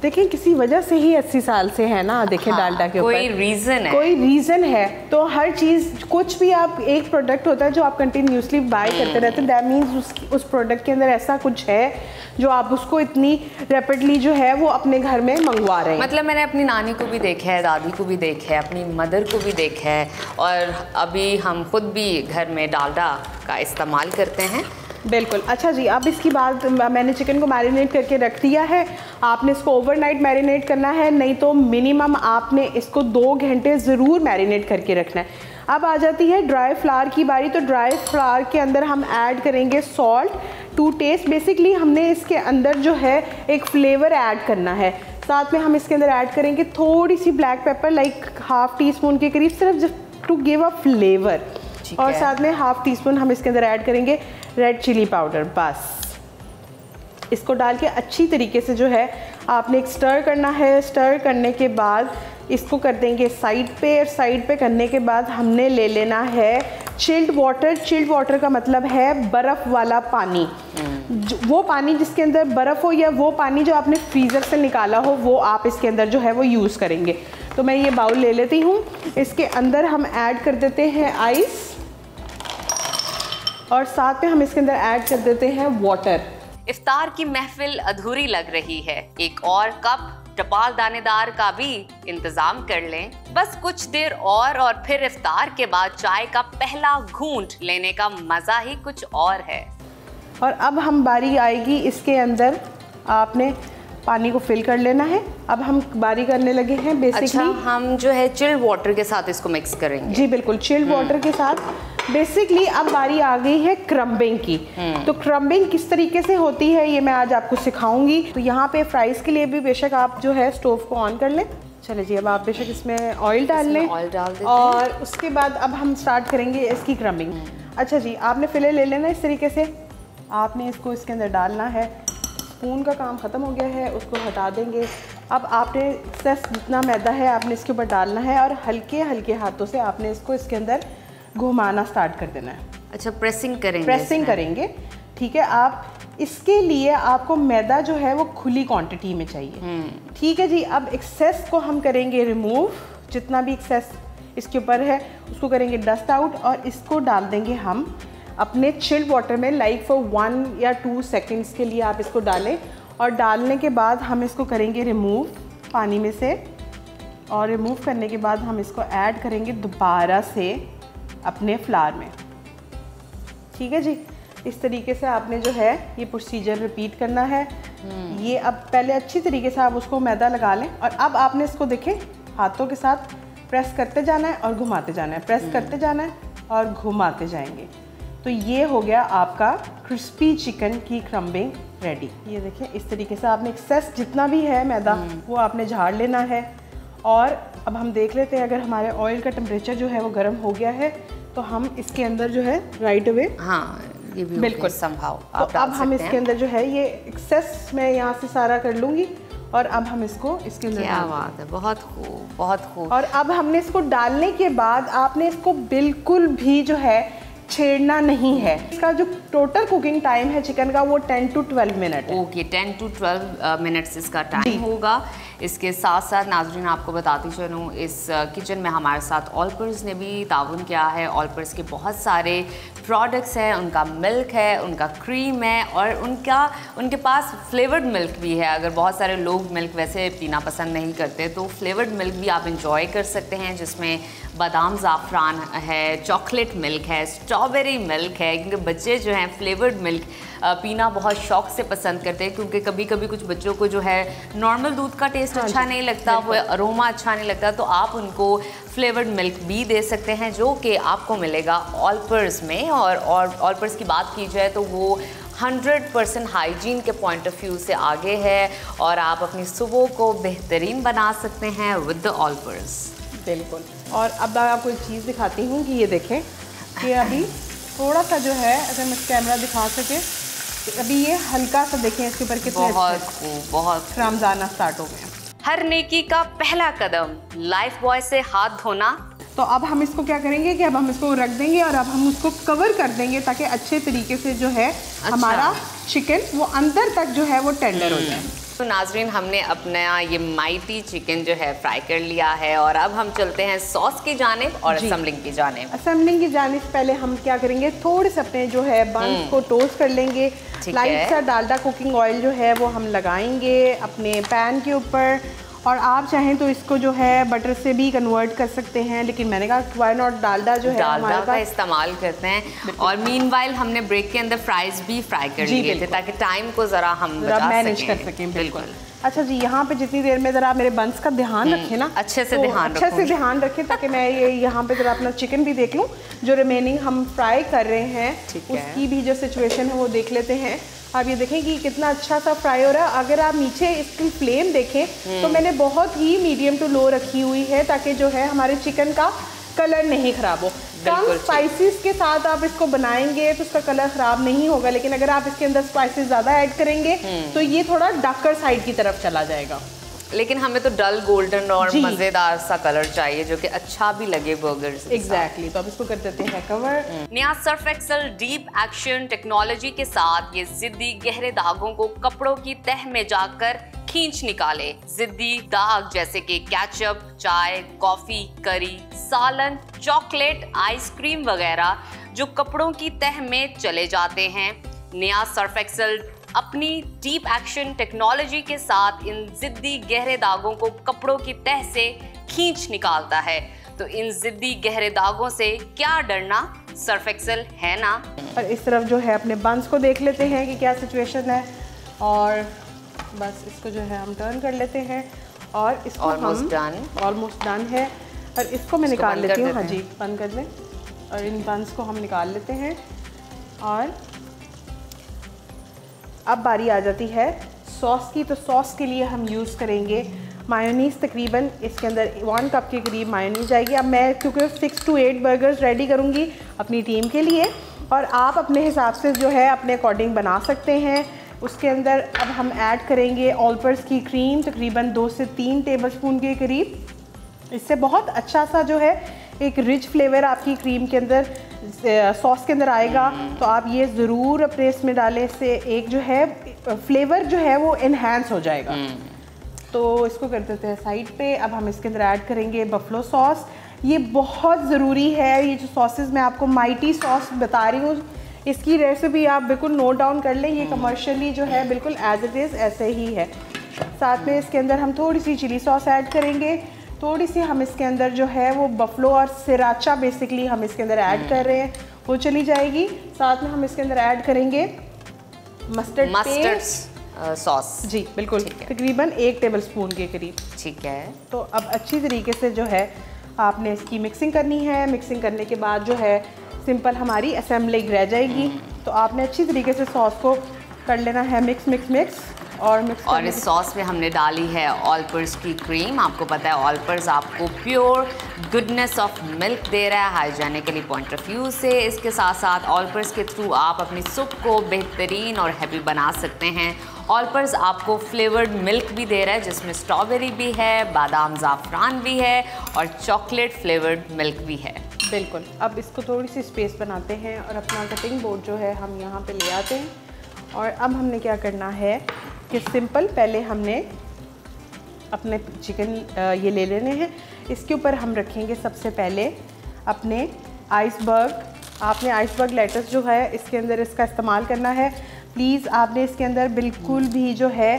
देखिए किसी वजह से ही 80 साल से है ना, देखिए डालडा के ऊपर कोई रीज़न है, कोई रीज़न है। तो हर चीज़, कुछ भी आप एक प्रोडक्ट होता है जो आप कंटिन्यूसली बाय करते रहते हैं, दैट मीन्स उस प्रोडक्ट के अंदर ऐसा कुछ है जो आप उसको इतनी रैपिडली जो है वो अपने घर में मंगवा रहे हैं। मतलब मैंने अपनी नानी को भी देखा है, दादी को भी देखा है, अपनी मदर को भी देखा है, और अभी हम खुद भी घर में डालडा का इस्तेमाल करते हैं। बिल्कुल। अच्छा जी, अब इसकी बात, मैंने चिकन को मैरिनेट करके रख दिया है। आपने इसको ओवरनाइट मैरिनेट करना है, नहीं तो मिनिमम आपने इसको 2 घंटे ज़रूर मैरिनेट करके रखना है। अब आ जाती है ड्राई फ्लावर की बारी। तो ड्राई फ्लावर के अंदर हम ऐड करेंगे सॉल्ट टू टेस्ट। बेसिकली हमने इसके अंदर जो है एक फ्लेवर ऐड करना है। साथ में हम इसके अंदर ऐड करेंगे थोड़ी सी ब्लैक पेपर, लाइक 1/2 टीस्पून के करीब, सिर्फ just to give a flavour. और साथ में 1/2 टीस्पून हम इसके अंदर ऐड करेंगे रेड चिली पाउडर। बस इसको डाल के अच्छी तरीके से जो है आपने एक स्टर करना है। स्टर करने के बाद इसको कर देंगे साइड पे, और साइड पे करने के बाद हमने ले लेना है चिल्ड वाटर। चिल्ड वाटर का मतलब है बर्फ़ वाला पानी। वो पानी जिसके अंदर बर्फ़ हो, या वो पानी जो आपने फ्रीज़र से निकाला हो, वो आप इसके अंदर जो है वो यूज़ करेंगे। तो मैं ये बाउल ले लेती हूँ। इसके अंदर हम ऐड कर देते हैं आइस, और साथ में हम इसके अंदर ऐड कर देते हैं वाटर। इफ्तार की महफिल अधूरी लग रही है, एक और कप टपाल दानेदार का भी इंतजाम कर लें। बस कुछ देर और फिर इफ्तार के बाद चाय का पहला घूंट लेने का मजा ही कुछ और है। और अब हम बारी आएगी, इसके अंदर आपने पानी को फिल कर लेना है। अब हम बारी करने लगे हैं बेसिकली। अच्छा, हम जो है चिल्ड वाटर के साथ इसको मिक्स करेंगे। जी बिल्कुल, चिल्ड वाटर के साथ। बेसिकली अब बारी आ गई है क्रम्बिंग की। तो क्रम्बिंग किस तरीके से होती है ये मैं आज आपको सिखाऊंगी। तो यहाँ पे फ्राइज के लिए भी बेशक आप जो है स्टोव को ऑन कर लें। चले जी, अब आप बेशक इसमें ऑयल डाल लें, ऑयल डाल देते और उसके बाद अब हम स्टार्ट करेंगे इसकी क्रम्बिंग। अच्छा जी, आपने फिले ले लेना इस तरीके से, आपने इसको इसके अंदर डालना है। स्पून का काम ख़त्म हो गया है, उसको हटा देंगे। अब आपने एक्सेस जितना मैदा है आपने इसके ऊपर डालना है, और हल्के हल्के हाथों से आपने इसको इसके अंदर घुमाना स्टार्ट कर देना है। अच्छा, प्रेसिंग करेंगे? प्रेसिंग करेंगे, ठीक है। आप इसके लिए आपको मैदा जो है वो खुली क्वांटिटी में चाहिए, ठीक है जी। अब एक्सेस को हम करेंगे रिमूव, जितना भी एक्सेस इसके ऊपर है उसको करेंगे डस्ट आउट, और इसको डाल देंगे हम अपने चिल्ड वाटर में लाइक फॉर 1 या 2 सेकंड्स के लिए आप इसको डालें, और डालने के बाद हम इसको करेंगे रिमूव पानी में से, और रिमूव करने के बाद हम इसको ऐड करेंगे दोबारा से अपने फ्लावर में। ठीक है जी, इस तरीके से आपने जो है ये प्रोसीजर रिपीट करना है। ये अब पहले अच्छी तरीके से आप उसको मैदा लगा लें, और अब आपने इसको देखें हाथों के साथ प्रेस करते जाना है और घुमाते जाना है, प्रेस करते जाना है और घुमाते जाएंगे। तो ये हो गया आपका क्रिस्पी चिकन की क्रम्बिंग रेडी। ये देखें इस तरीके से आपने एक्सेस जितना भी है मैदा वो आपने झाड़ लेना है। और अब हम देख लेते हैं अगर हमारे ऑयल का टेम्परेचर जो है वो गर्म हो गया है तो हम इसके अंदर जो है राइट अवे, हाँ ये भी बिल्कुल संभव तो अब हम इसके अंदर जो है ये एक्सेस मैं यहाँ से सारा कर लूँगी, और अब हम इसको इसके अंदर क्या बात है, बहुत खूब बहुत खूब। और अब हमने इसको डालने के बाद आपने इसको बिल्कुल भी जो है छेड़ना नहीं है। इसका जो टोटल कुकिंग टाइम है चिकन का वो 10 to 12 मिनट है। ओके 10 to 12 मिनट्स इसका टाइम होगा। इसके साथ साथ नाज़रीन आपको बताती चलूँ इस किचन में हमारे साथ ऑलपर्स ने भी ताउन किया है। ऑलपर्स के बहुत सारे प्रोडक्ट्स हैं, उनका मिल्क है, उनका क्रीम है, और उनके पास फ्लेवर्ड मिल्क भी है। अगर बहुत सारे लोग मिल्क वैसे पीना पसंद नहीं करते तो फ्लेवर्ड मिल्क भी आप इंजॉय कर सकते हैं, जिसमें बादाम ज़ाफ़रान है, चॉकलेट मिल्क है, स्ट्रॉबेरी मिल्क है, क्योंकि बच्चे जो हैं फ्लेवर्ड मिल्क पीना बहुत शौक से पसंद करते हैं, क्योंकि कभी कभी कुछ बच्चों को जो है नॉर्मल दूध का टेस्ट अच्छा नहीं लगता, वो अरोमा अच्छा नहीं लगता, तो आप उनको फ्लेवर्ड मिल्क भी दे सकते हैं जो कि आपको मिलेगा ऑलपर्स में। और ऑलपर्स की बात की जाए तो वो 100% हाइजीन के पॉइंट ऑफ व्यू से आगे है, और आप अपनी सुबह को बेहतरीन बना सकते हैं विद द ऑलपर्स। बिल्कुल। और अब मैं आपको एक चीज़ दिखाती हूँ कि ये देखें कि अभी थोड़ा सा जो है, अगर मैं कैमरा दिखा सके, अभी ये हल्का सा देखें इसके ऊपर कितने बहुत क्रम्स आना स्टार्ट हो गए। हर नेकी का पहला कदम लाइफ बॉय से हाथ धोना। तो अब हम इसको क्या करेंगे कि अब हम इसको रख देंगे और अब हम उसको कवर कर देंगे ताकि अच्छे तरीके से जो है हमारा चिकन वो अंदर तक जो है वो टेंडर हो जाए। तो नाजरीन हमने अपना ये माइटी चिकन जो है फ्राई कर लिया है, और अब हम चलते हैं सॉस की जानिब और असेंबलिंग की जानिब। असेंबलिंग की जानिब पहले हम क्या करेंगे, थोड़े से अपने जो है बंस को टोस्ट कर लेंगे। लाइट सा डालडा कुकिंग ऑयल जो है वो हम लगाएंगे अपने पैन के ऊपर, और आप चाहें तो इसको जो है बटर से भी कन्वर्ट कर सकते हैं, लेकिन मैंने कहा व्हाई नॉट डालडा जो है डालडा का इस्तेमाल करते हैं। और मीनवाइल हमने ब्रेक के अंदर फ्राइज भी फ्राई कर लिए थे ताकि टाइम को ज़रा हम मैनेज कर सकें। बिल्कुल। अच्छा जी, यहाँ पे जितनी देर में ज़रा मेरे बंस का ध्यान रखें ना, अच्छे से ध्यान रखें ताकि मैं ये यहाँ पे ज़रा अपना चिकन भी देख लूँ। जो रिमेनिंग हम फ्राई कर रहे हैं उसकी भी जो सिचुएशन है वो देख लेते हैं। आप ये देखें कि कितना अच्छा सा फ्राई हो रहा है। अगर आप नीचे इसकी फ्लेम देखें तो मैंने बहुत ही मीडियम टू लो रखी हुई है ताकि जो है हमारे चिकन का कलर नहीं ख़राब हो। कम स्पाइसेस के साथ आप इसको बनाएंगे तो उसका कलर ख़राब नहीं होगा, लेकिन अगर आप इसके अंदर स्पाइसेस ज़्यादा ऐड करेंगे तो ये थोड़ा डार्कर साइड की तरफ चला जाएगा। लेकिन हमें तो डल गोल्डन और मज़ेदार सा कलर चाहिए जो कि अच्छा भी लगे बर्गर से। एग्जैक्टली। तो अब इसको कर देते हैं कवर। नया Surf Excel deep action technology के साथ ये जिद्दी गहरे दागों को कपड़ों की तह में जाकर खींच निकाले। जिद्दी दाग जैसे कि केचप, चाय, कॉफी, करी, सालन, चॉकलेट, आइसक्रीम वगैरह जो कपड़ों की तह में चले जाते हैं, नया सर्फ एक्सेल अपनी डीप एक्शन टेक्नोलॉजी के साथ इन जिद्दी गहरे दागों को कपड़ों की तह से खींच निकालता है। तो इन जिद्दी गहरे दागों से क्या डरना, सर्फ एक्सेल है ना। और इस तरफ जो है अपने बंस को देख लेते हैं कि क्या सिचुएशन है, और बस इसको जो है हम टर्न कर लेते हैं और इसको ऑलमोस्ट डन है। और इसको मैं निकाल लेती हूँ। हाँ जी, बंद कर लें और इन बंस को हम निकाल लेते हैं। और अब बारी आ जाती है सॉस की। तो सॉस के लिए हम यूज़ करेंगे मायोनीज़। तकरीबन इसके अंदर 1 कप के करीब मायोनीज़ जाएगी। अब मैं क्योंकि 6 to 8 बर्गर्स रेडी करूँगी अपनी टीम के लिए, और आप अपने हिसाब से जो है अपने अकॉर्डिंग बना सकते हैं। उसके अंदर अब हम ऐड करेंगे ऑलपर्स की क्रीम, तकरीबन 2 से 3 टेबलस्पून के करीब। इससे बहुत अच्छा सा जो है एक रिच फ्लेवर आपकी क्रीम के अंदर सॉस के अंदर आएगा। तो आप ये ज़रूर अपने इसमें डालें, इससे एक जो है फ्लेवर जो है वो इन्हांस हो जाएगा। तो इसको कर देते हैं साइड पे। अब हम इसके अंदर ऐड करेंगे बफलो सॉस। ये बहुत ज़रूरी है। ये जो सॉसेस मैं आपको माइटी सॉस बता रही हूँ, इसकी रेसिपी आप बिल्कुल नोट डाउन कर लें, ये कमर्शियली जो है बिल्कुल एज इट इज़ ऐसे ही है। साथ में इसके अंदर हम थोड़ी सी चिली सॉस ऐड करेंगे, थोड़ी सी हम इसके अंदर जो है वो बफलो और सिराचा बेसिकली हम इसके अंदर ऐड कर रहे हैं, वो चली जाएगी। साथ में हम इसके अंदर ऐड करेंगे मस्टर्ड सॉस। जी बिल्कुल, तकरीबन 1 टेबलस्पून के करीब। ठीक है। तो अब अच्छी तरीके से जो है आपने इसकी मिक्सिंग करनी है। मिक्सिंग करने के बाद जो है सिंपल हमारी असेंबलिंग रह जाएगी। तो आपने अच्छी तरीके से सॉस को कर लेना है मिक्स मिक्स मिक्स और इस सॉस में हमने डाली है ऑलपर्स की क्रीम। आपको पता है ऑलपर्स आपको प्योर गुडनेस ऑफ मिल्क दे रहा है हाइजीनिकली पॉइंट ऑफ व्यू से। इसके साथ साथ ऑलपर्स के थ्रू आप अपनी सूप को बेहतरीन और हैवी बना सकते हैं। ऑलपर्स आपको फ्लेवर्ड मिल्क भी दे रहा है जिसमें स्ट्रॉबेरी भी है, बादाम ज़ाफ़रान भी है और चॉकलेट फ्लेवर्ड मिल्क भी है। बिल्कुल। अब इसको थोड़ी सी स्पेस बनाते हैं और अपना कटिंग बोर्ड जो है हम यहाँ पे ले आते हैं। और अब हमने क्या करना है कि सिंपल पहले हमने अपने चिकन ये ले लेने हैं। इसके ऊपर हम रखेंगे सबसे पहले अपने आइसबर्ग। आपने आइसबर्ग लेटस जो है इसके अंदर इसका इस्तेमाल करना है। प्लीज़ आपने इसके अंदर बिल्कुल भी जो है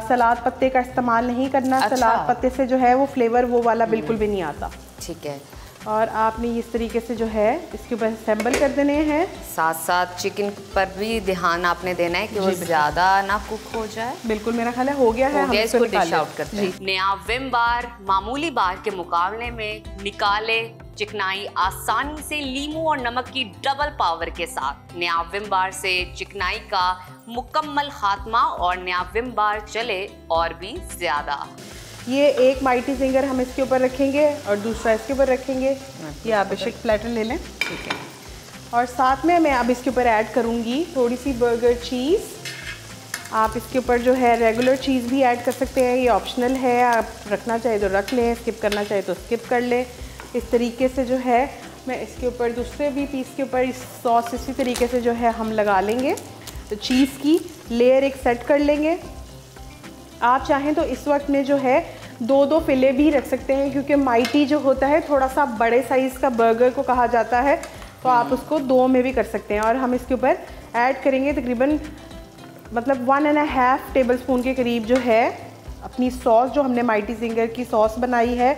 सलाद पत्ते का इस्तेमाल नहीं करना। अच्छा। सलाद पत्ते से जो है वो फ्लेवर वो वाला बिल्कुल भी नहीं आता। ठीक है। और आपने इस तरीके से जो है इसके ऊपर असेंबल कर देने हैं। साथ साथ चिकन पर भी ध्यान आपने देना है कि वो ज़्यादा ना कुक हो जाए। बिल्कुल, मेरा ख्याल है हो गया है। हो गया, इसको डिश आउट करते करते हैं। नया विम बार मामूली बार के मुकाबले में निकाले चिकनाई आसानी से लीमू और नमक की डबल पावर के साथ। नया विम बार से चिकनाई का मुकम्मल खात्मा और नया विम बार चले और भी ज़्यादा। ये एक माइटी फिंगर हम इसके ऊपर रखेंगे और दूसरा इसके ऊपर रखेंगे। ये आप बेशक प्लेटर ले लें। ठीक है। और साथ में मैं अब इसके ऊपर ऐड करूँगी थोड़ी सी बर्गर चीज़। आप इसके ऊपर जो है रेगुलर चीज़ भी ऐड कर सकते हैं, ये ऑप्शनल है। आप रखना चाहे तो रख लें, स्किप करना चाहे तो स्किप कर लें। इस तरीके से जो है मैं इसके ऊपर दूसरे भी पीस के ऊपर इस सॉस इसी तरीके से जो है हम लगा लेंगे। तो चीज़ की लेयर एक सेट कर लेंगे। आप चाहें तो इस वक्त में जो है 2-2 फिले भी रख सकते हैं, क्योंकि माइटी जो होता है थोड़ा सा बड़े साइज़ का बर्गर को कहा जाता है, तो आप उसको 2 में भी कर सकते हैं। और हम इसके ऊपर ऐड करेंगे तकरीबन मतलब 1.5 टेबलस्पून के करीब जो है अपनी सॉस, जो हमने माइटी फिंगर की सॉस बनाई है।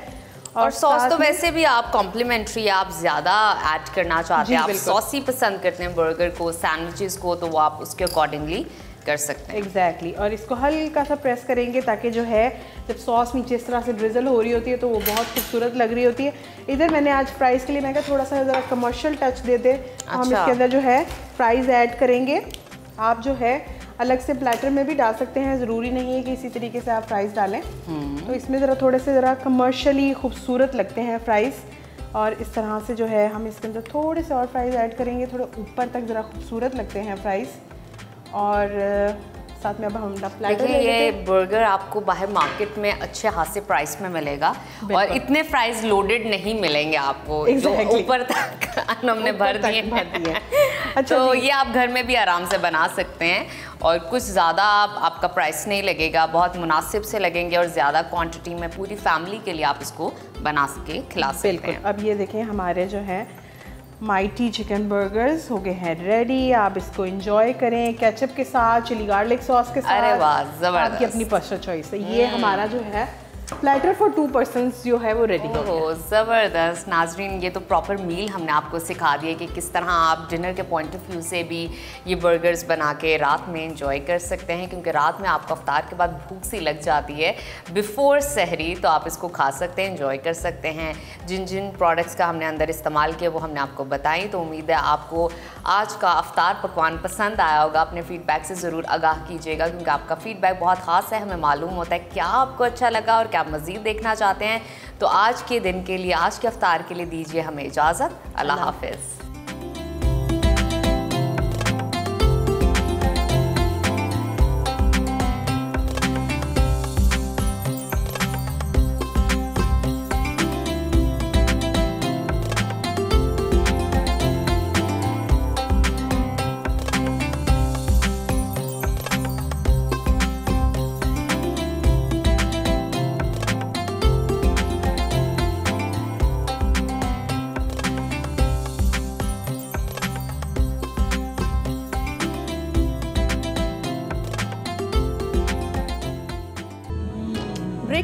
और सॉस तो वैसे भी आप कॉम्प्लीमेंट्री, आप ज़्यादा ऐड करना चाहते हैं, आप सॉसी पसंद करते हैं बर्गर को, सैंडविचेस को, तो वो आप उसके अकॉर्डिंगली कर सकते हैं। एग्जैक्टली। और इसको हल्का सा प्रेस करेंगे ताकि जो है जब सॉस नीचे इस तरह से ड्रिजल हो रही होती है तो वो बहुत खूबसूरत लग रही होती है। इधर मैंने आज फ्राइज़ के लिए मैं कहा थोड़ा सा ज़रा कमर्शियल टच देते। अच्छा। हम इसके अंदर जो है फ्राइज़ ऐड करेंगे। आप जो है अलग से प्लेटर में भी डाल सकते हैं, ज़रूरी नहीं है कि इसी तरीके से आप फ्राइज़ डालें। तो इसमें ज़रा थोड़े से ज़रा कमर्शियली खूबसूरत लगते हैं फ्राइज़। और इस तरह से जो है हम इसके अंदर थोड़े से और फ्राइज़ ऐड करेंगे, थोड़े ऊपर तक ज़रा खूबसूरत लगते हैं फ्राइज़। और साथ में अब हम प्लेटर देखिए, ये बर्गर आपको बाहर मार्केट में अच्छे खासे प्राइस में मिलेगा और इतने फ्राइज लोडेड नहीं मिलेंगे आपको। जो ऊपर तक हमने भर दिए। अच्छा, तो ये आप घर में भी आराम से बना सकते हैं और कुछ ज़्यादा आपका प्राइस नहीं लगेगा, बहुत मुनासिब से लगेंगे और ज़्यादा क्वांटिटी में पूरी फैमिली के लिए आप इसको बना के खिला सकते हैं। अब ये देखें हमारे जो है माइटी चिकन बर्गर्स हो गए हैं रेडी। आप इसको एंजॉय करें केचप के साथ, चिली गार्लिक सॉस के साथ। अरे वाह, जबरदस्त। आपकी अपनी पर्सनल चॉइस है। ये हमारा जो है प्लेटर फॉर 2 पर्सन्स जो है वो रेडी हो गया। ज़बरदस्त। नाजरीन, ये तो प्रॉपर मील हमने आपको सिखा दिया कि किस तरह आप डिनर के पॉइंट ऑफ व्यू से भी ये बर्गर्स बना के रात में एंजॉय कर सकते हैं, क्योंकि रात में आपको इफ्तार के बाद भूख सी लग जाती है बिफोर सहरी, तो आप इसको खा सकते हैं, एंजॉय कर सकते हैं। जिन जिन प्रोडक्ट्स का हमने अंदर इस्तेमाल किया वो हमने आपको बताई। तो उम्मीद है आपको आज का इफ्तार पकवान पसंद आया होगा। अपने फीडबैक से ज़रूर आगाह कीजिएगा, क्योंकि आपका फीडबैक बहुत ख़ास है। हमें मालूम होता है क्या आपको अच्छा लगा और क्या आप मज़ीद देखना चाहते हैं। तो आज के दिन के लिए, आज के इफ्तार के लिए दीजिए हमें इजाज़त। अल्लाह हाफ़िज़।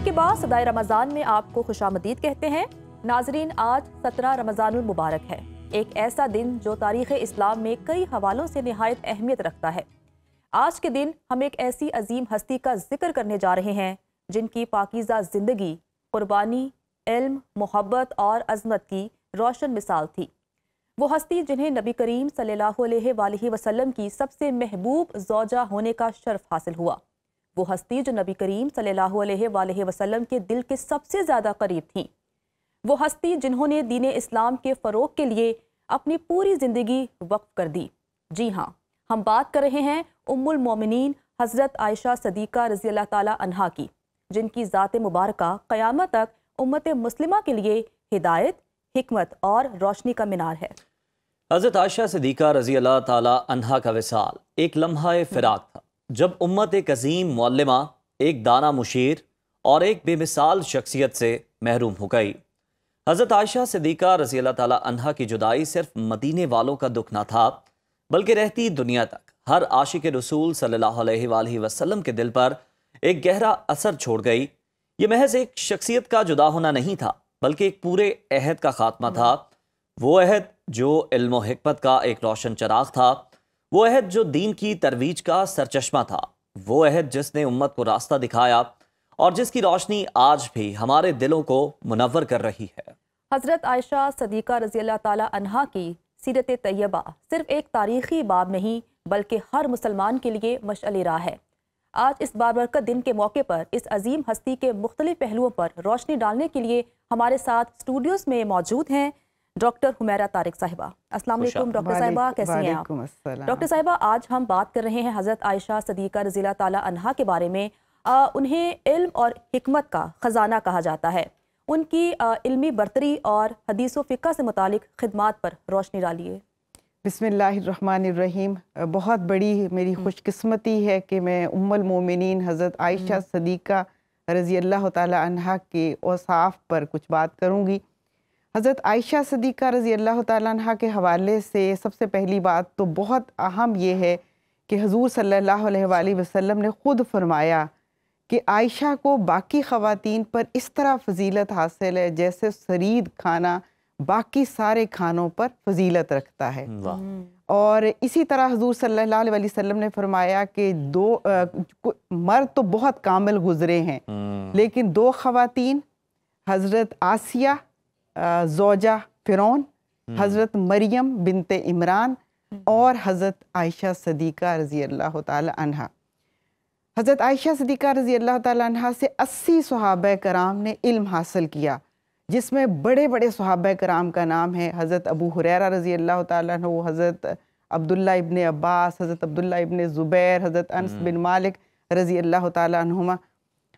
के बाद सदाए रमज़ान में आपको खुशामदीद कहते हैं। नाजरीन, आज 17 रमज़ानुल मुबारक है, एक ऐसा दिन जो तारीख़ इस्लाम में कई हवालों से निहायत अहमियत रखता है। आज के दिन हम एक ऐसी अजीम हस्ती का जिक्र करने जा रहे हैं जिनकी पाकीज़ा ज़िंदगी, कुर्बानी, इल्म, मोहब्बत और अज़मत की रोशन मिसाल थी। वो हस्ती जिन्हें नबी करीम सल्लल्लाहु अलैहि वसल्लम की सबसे महबूब ज़ौजा होने का शर्फ हासिल हुआ। वो हस्ती जो नबी करीम सल्लल्लाहु अलैहि वसल्लम के दिल के सबसे ज़्यादा करीब थी। वो हस्ती जिन्होंने दीन इस्लाम के फ़रोग के लिए अपनी पूरी ज़िंदगी वक्फ कर दी। जी हाँ, हम बात कर रहे हैं उम्मुल मोमिनीन हज़रत आयशा सदीक़ा रज़ी अल्लाह ताला अन्हा की, जिनकी ज़ात मुबारका क़यामत तक उम्मत मुस्लिमा के लिए हिदायत, हिकमत और रोशनी का मीनार है। हज़रत आयशा सिद्दीक़ा रज़ी अल्लाह ताला अन्हा का विसाल एक लम्हा फ़िराक था, जब उम्मत एक अजीम मुअल्लिमा, एक दाना मुशीर और एक बेमिसाल शख्सियत से महरूम हो गई। हज़रत आयशा सिद्दीक़ा रज़ी अल्लाह ताला अन्हा की जुदाई सिर्फ मदीने वालों का दुख न था, बल्कि रहती दुनिया तक हर आशिक रसूल सल्लल्लाहु अलैहि वसल्लम के दिल पर एक गहरा असर छोड़ गई। ये महज एक शख्सियत का जुदा होना नहीं था, बल्कि एक पूरे अहद का खात्मा था। वो अहद जो इल्म व हिकमत का एक रोशन चराग था, वो अहद जो दीन की तरवीज का सरचश्मा था, वो अहद जिसने उम्मत को रास्ता दिखाया और जिसकी रोशनी आज भी हमारे दिलों को मुनव्वर कर रही है। हज़रत आयशा सदीक़ा रज़ी अल्लाह ताला अन्हा की सीरत तैयबा सिर्फ एक तारीख़ी बाब नहीं, बल्कि हर मुसलमान के लिए मशअल राह है। आज इस बाबरकत दिन के मौके पर इस अजीम हस्ती के मुख्तलिफ पहलुओं पर रोशनी डालने के लिए हमारे साथ स्टूडियोज़ में मौजूद हैं डॉक्टर हुमैरा तारिक साहिबा। अस्सलाम वालेकुम डॉक्टर साहिबा, कैसी हैं आप? डॉक्टर साहिबा, आज हम बात कर रहे हैं हज़रत आयशा सदीक़ा रज़ी अल्लाह ताला अन्हा के बारे में। उन्हें इल्म और हिकमत का ख़जाना कहा जाता है। उनकी इल्मी बरतरी और हदीस व फ़िक़्ह से मुतालिक खिदमात पर रोशनी डालिए। बिस्मिल्लाहिर्रहमानिर्रहीम। बहुत बड़ी मेरी खुशकिस्मती है कि मैं उम्मुल मोमिनीन हज़रत आयशा सदीक़ा रज़ी अल्लाह ताला अन्हा के औसाफ़ पर कुछ बात करूँगी। हज़रत आयशा सदीक़ा रज़ी अल्लाह ताला अन्हा के हवाले से सबसे पहली बात तो बहुत अहम ये है कि हुज़ूर सल्लल्लाहु अलैहि वसल्लम ने ख़ुद फरमाया कि आयशा को बाकी ख़वातीन पर इस तरह फ़जीलत हासिल है जैसे सरीद खाना बाकी सारे खानों पर फ़जीलत रखता है। और इसी तरह हुज़ूर सल्लल्लाहु अलैहि वसल्लम ने फरमाया कि मर्द तो बहुत कामिल गुज़रे हैं, लेकिन दो ख़वातीन, हज़रत आसिया ज़ौजा फ़िरौन, हज़रत मरियम बिनते इमरान और हज़रत आयशा सदीक़ा रज़ी अल्लाह ताला अन्हा। हज़रत आयशा सदीक़ा रज़ी अल्लाह ताला अन्हा से 80 सहाबा कराम ने इल्म हासिल किया, जिसमें बड़े बड़े सहाबा कराम का नाम है हज़रत अबू हुरैरा रज़ी अल्लाह ताला अन्हु, हज़रत अब्दुल्ला इब्ने अब्बास, हज़रत अब्दुल्ला इब्ने ज़ुबैर, हज़रत अनस बिन मालिक रज़ी अल्लाह ताला अन्हुमा।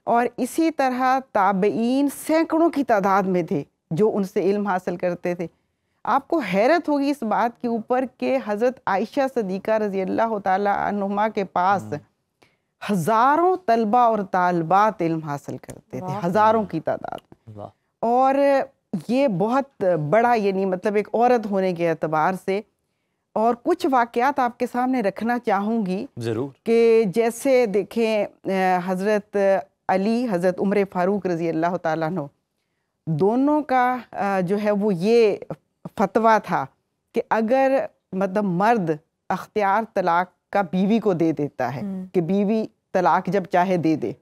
और इसी तरह ताबईन सैकड़ों की तादाद में थे जो उनसे इल्म हासिल करते थे। आपको हैरत होगी इस बात के ऊपर कि हज़रत आयशा सदीक़ा रज़ी अल्लाह ताला अन्हुमा के पास हज़ारों तलबा और तालबात इल्म हासिल करते थे, हज़ारों की तादाद में। और ये बहुत बड़ा, यानी मतलब एक औरत होने के एतबार से। और कुछ वाक़यात आपके सामने रखना चाहूँगी ज़रूर, कि जैसे देखें हज़रत अली, हज़रत उमर फ़ारूक रज़ी अल्लाह ताला अन्हु, दोनों का जो है वो ये फतवा था कि अगर मतलब मर्द अख्तियार तलाक का बीवी को दे देता है कि बीवी तलाक जब चाहे दे दे,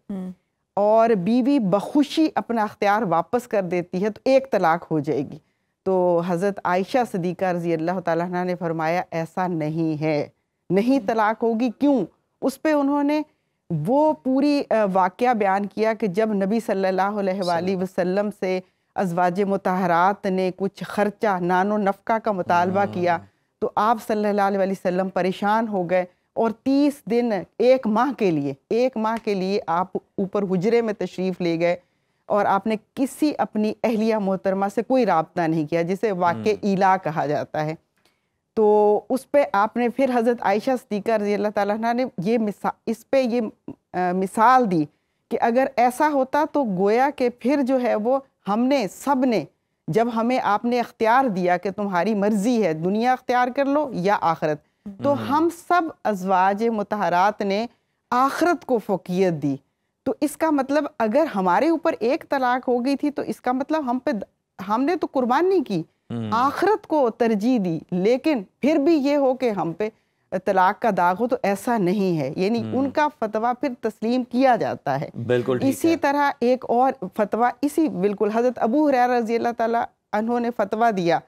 और बीवी बखुशी अपना अख्तियार वापस कर देती है तो एक तलाक हो जाएगी। तो हज़रत आयशा सदीक़ा रज़ी अल्लाह ताला अन्हा ने फरमाया ऐसा नहीं है, नहीं तलाक होगी। क्यों? उस पर उन्होंने वो पूरी वाक़या बयान किया कि जब नबी सल्लल्लाहु अलैहि वसल्लम से अज़वाज मुतहरात ने कुछ ख़र्चा, नानो नफ़का का मुतालबा किया तो आप सल्लल्लाहु अलैहि वसल्लम परेशान हो गए और 30 दिन, एक माह के लिए आप ऊपर हुजरे में तशरीफ़ ले गए और आपने किसी अपनी अहलिया मोहतरमा से कोई राब्ता नहीं किया, जिसे वाक़े इला कहा जाता है। तो उस पे आपने फिर हज़रत आयशा सिद्दीक़ा रज़ी अल्लाह ताला अन्हा ने ये मिसाल दी कि अगर ऐसा होता तो गोया कि फिर जो है वो हमने सब ने, जब हमें आपने अख्तियार दिया कि तुम्हारी मर्जी है, दुनिया अख्तियार कर लो या आखिरत, तो हम सब अज़वाज मुतहरात ने आखिरत को फ़ोकियत दी। तो इसका मतलब अगर हमारे ऊपर एक तलाक हो गई थी तो इसका मतलब हमने तो कुर्बान नहीं की, आखिरत को तरजीह दी, लेकिन फिर भी ये हो कि हम पे तलाक का दाग हो, तो ऐसा नहीं है। यानी उनका फतवा फिर तस्लीम किया जाता है। बिल्कुल ठीक इसी है। तरह एक और फतवा इसी बिल्कुल हज़रत अबू हुरैरा रज़ी अल्लाह ताला अन्हो ने फतवा दिया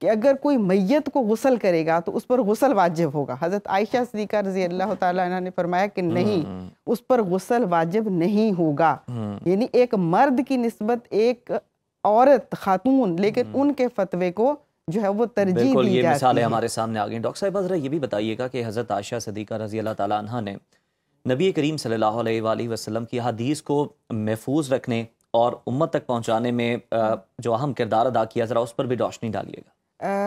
कि अगर कोई मैयत को गुस्ल करेगा तो उस पर गुस्ल वाजिब होगा। हज़रत आयशा सिद्दीक़ा रज़ी अल्लाह ताला अन्हा ने फरमाया कि नहीं, उस पर गुस्ल वाजिब नहीं होगा। यानी एक मर्द की निस्बत एक औरत खातून, लेकिन उनके फतवे को जो है वो तरजीह बिल्कुल, दी ये जाती मिसालें है। हमारे सामने आ गई। डॉक्टर साहिबा ज़रा ये भी बताइएगा कि हज़रत आयशा सिद्दीक़ा रज़ी अल्लाह ताला अन्हा ने नबी करीम सल्लल्लाहु अलैहि वसल्लम की हदीस को महफूज रखने और उम्मत तक पहुँचाने में जो अहम किरदार अदा किया, ज़रा उस पर भी रोशनी डालिएगा।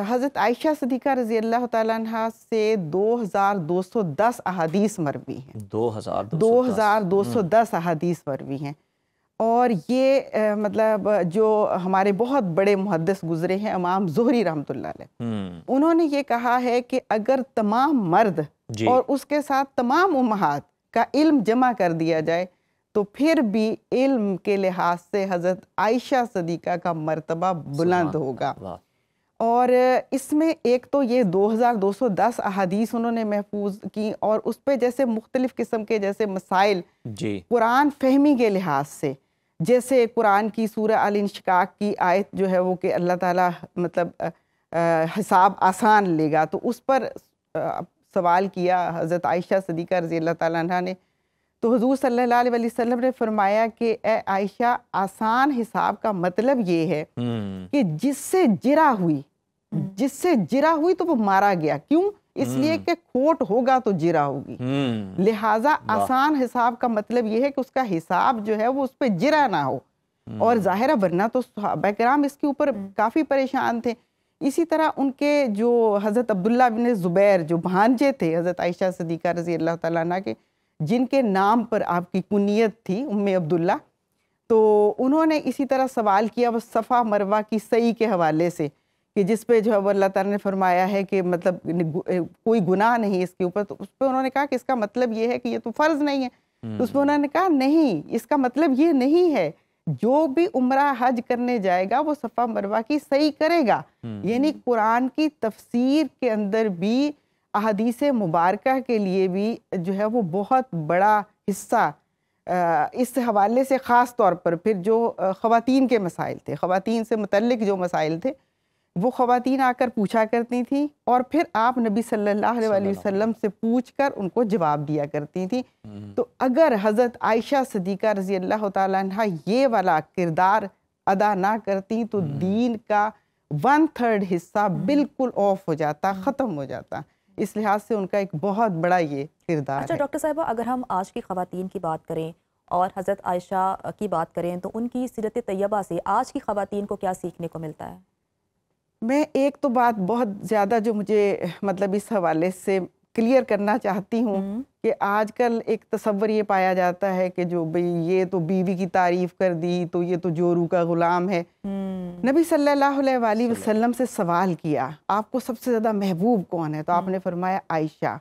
हज़रत आयशा सिद्दीक़ा रज़ी अल्लाह ताला अन्हा से 2210 अहादीस मरवी हैं। 2210 अहादीस मरवी हैं। और ये मतलब जो हमारे बहुत बड़े मुहद्दिस गुजरे हैं इमाम ज़ुहरी रहमतुल्लाह अलैह, उन्होंने ये कहा है कि अगर तमाम मर्द और उसके साथ तमाम उम्महात का इल्म जमा कर दिया जाए तो फिर भी इल्म के लिहाज से हज़रत आयशा सिद्दीक़ा का मर्तबा बुलंद होगा। और इसमें एक तो ये 2210 अहादीस उन्होंने महफूज की, और उस पर जैसे मुख्तलिफ़ किस्म के जैसे मसाइल कुरान फहमी के लिहाज से, जैसे कुरान की सूरह अल इंशिकाक की आयत जो है वो कि अल्लाह ताला मतलब हिसाब आसान लेगा, तो उस पर सवाल किया हज़रत आयशा सिद्दीक़ा रज़ी अल्लाह ताला अन्हा ने। तो हुज़ूर सल्लल्लाहु अलैहि वसल्लम ने फरमाया कि ए आयशा, आसान हिसाब का मतलब ये है कि जिससे जिरा हुई तो वो मारा गया। क्यों? इसलिए कि खोट होगा तो जिरा होगी। लिहाजा आसान हिसाब का मतलब ये है कि उसका हिसाब जो है वो उस पर जिरा ना हो। और ज़ाहिर है वरना तो सहाबा किराम इसके ऊपर काफ़ी परेशान थे। इसी तरह उनके जो हज़रत अब्दुल्ला बिन ज़ुबैर जो भांजे थे हज़रत आयशा सिद्दीक़ा रज़ी अल्लाह ताला अन्हा के, जिनके नाम पर आपकी कुनियत थी उम्मे अब्दुल्ला, तो उन्होंने इसी तरह सवाल किया वो सफ़ा मरवा की सई के हवाले से कि जिस पे जो है वो अल्लाह ताला ने फरमाया है कि मतलब कोई गुनाह नहीं इसके ऊपर। तो उस पर उन्होंने कहा कि इसका मतलब ये है कि ये तो फ़र्ज़ नहीं है। तो उस पर उन्होंने कहा नहीं, इसका मतलब ये नहीं है, जो भी उम्रा हज करने जाएगा वो सफ़ा मरवा की सही करेगा। यानी कुरान की तफसीर के अंदर भी अहदीस मुबारका के लिए भी जो है वो बहुत बड़ा हिस्सा इस हवाले से ख़ास तौर पर फिर जो ख़वातीन के मसाइल थे, ख़वातीन से मुतल्लिक जो मसाइल थे, वो ख़वातीन आकर पूछा करती थी और फिर आप नबी सल्लल्लाहु अलैहि वसल्लम से पूछकर उनको जवाब दिया करती थी। तो अगर हज़रत आयशा सिद्दीक़ा रज़ी अल्लाह ताला अन्हा ये वाला किरदार अदा ना करती तो दीन का 1/3 हिस्सा बिल्कुल ऑफ हो जाता, ख़त्म हो जाता। इस लिहाज से उनका एक बहुत बड़ा ये किरदार अच्छा है। डॉक्टर साहिबा, अगर हम आज की ख़वातीन की बात करें और हज़रत आयशा की बात करें तो उनकी सीरत तैयबा से आज की ख़वातीन को क्या सीखने को मिलता है? मैं एक तो बात बहुत ज़्यादा जो मुझे मतलब इस हवाले से क्लियर करना चाहती हूँ कि आजकल एक तसव्वुर ये पाया जाता है कि जो भाई ये तो बीवी की तारीफ़ कर दी तो ये तो जोरू का ग़ुलाम है। नबी सल्लल्लाहु अलैहि वसल्लम से सवाल किया आपको सबसे ज़्यादा महबूब कौन है, तो आपने फरमाया आयशा।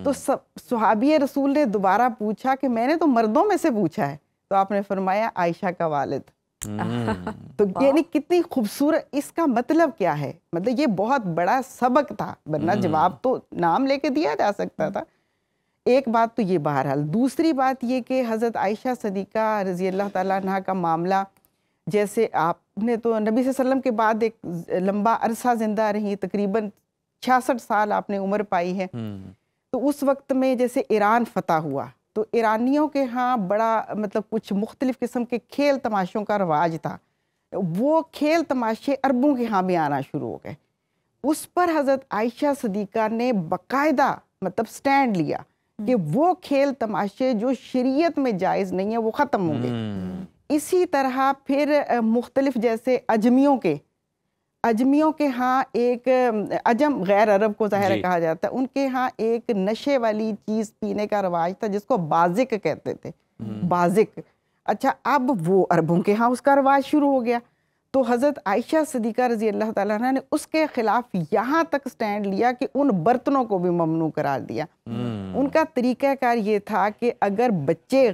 तो सहाबी रसूल ने दोबारा पूछा कि मैंने तो मर्दों में से पूछा है, तो आपने फरमाया आयशा का वालिद। तो यानी कितनी खूबसूरत, इसका मतलब क्या है, मतलब ये बहुत बड़ा सबक था, वरना जवाब तो नाम लेके दिया जा सकता था। एक बात तो ये बहरहाल। दूसरी बात ये कि हज़रत आयशा सिद्दीक़ा रज़ी अल्लाह ताला अन्हा का मामला, जैसे आपने तो नबी सल्लल्लाहु अलैहि वसल्लम के बाद एक लंबा अरसा ज़िंदा रही, तकरीबन 66 साल आपने उम्र पाई है। तो उस वक्त में जैसे ईरान फतह हुआ तो ईरानियों के यहाँ बड़ा मतलब कुछ मुख्तलिफ़ किस्म के खेल तमाशों का रवाज था। वो खेल तमाशे अरबों के यहाँ भी आना शुरू हो गए। उस पर हज़रत आयशा सिद्दीक़ा ने बाकायदा मतलब स्टैंड लिया कि वो खेल तमाशे जो शरीयत में जायज़ नहीं है वो ख़त्म होंगे। इसी तरह फिर मुख्तलिफ़ जैसे अजमियों के यहाँ एक अजम गैर अरब को ज़ाहिर कहा जाता है, उनके यहाँ एक नशे वाली चीज़ पीने का रवाज था जिसको बाजिक कहते थे, बाजिक। अच्छा, अब वो अरबों के यहाँ उसका रवाज शुरू हो गया। तो हज़रत आयशा सदीका रज़ी अल्लाह ताला अन्हा ने उसके ख़िलाफ़ यहाँ तक स्टैंड लिया कि उन बर्तनों को भी ममनू करार दिया। उनका तरीक़ाकार ये था कि अगर बच्चे,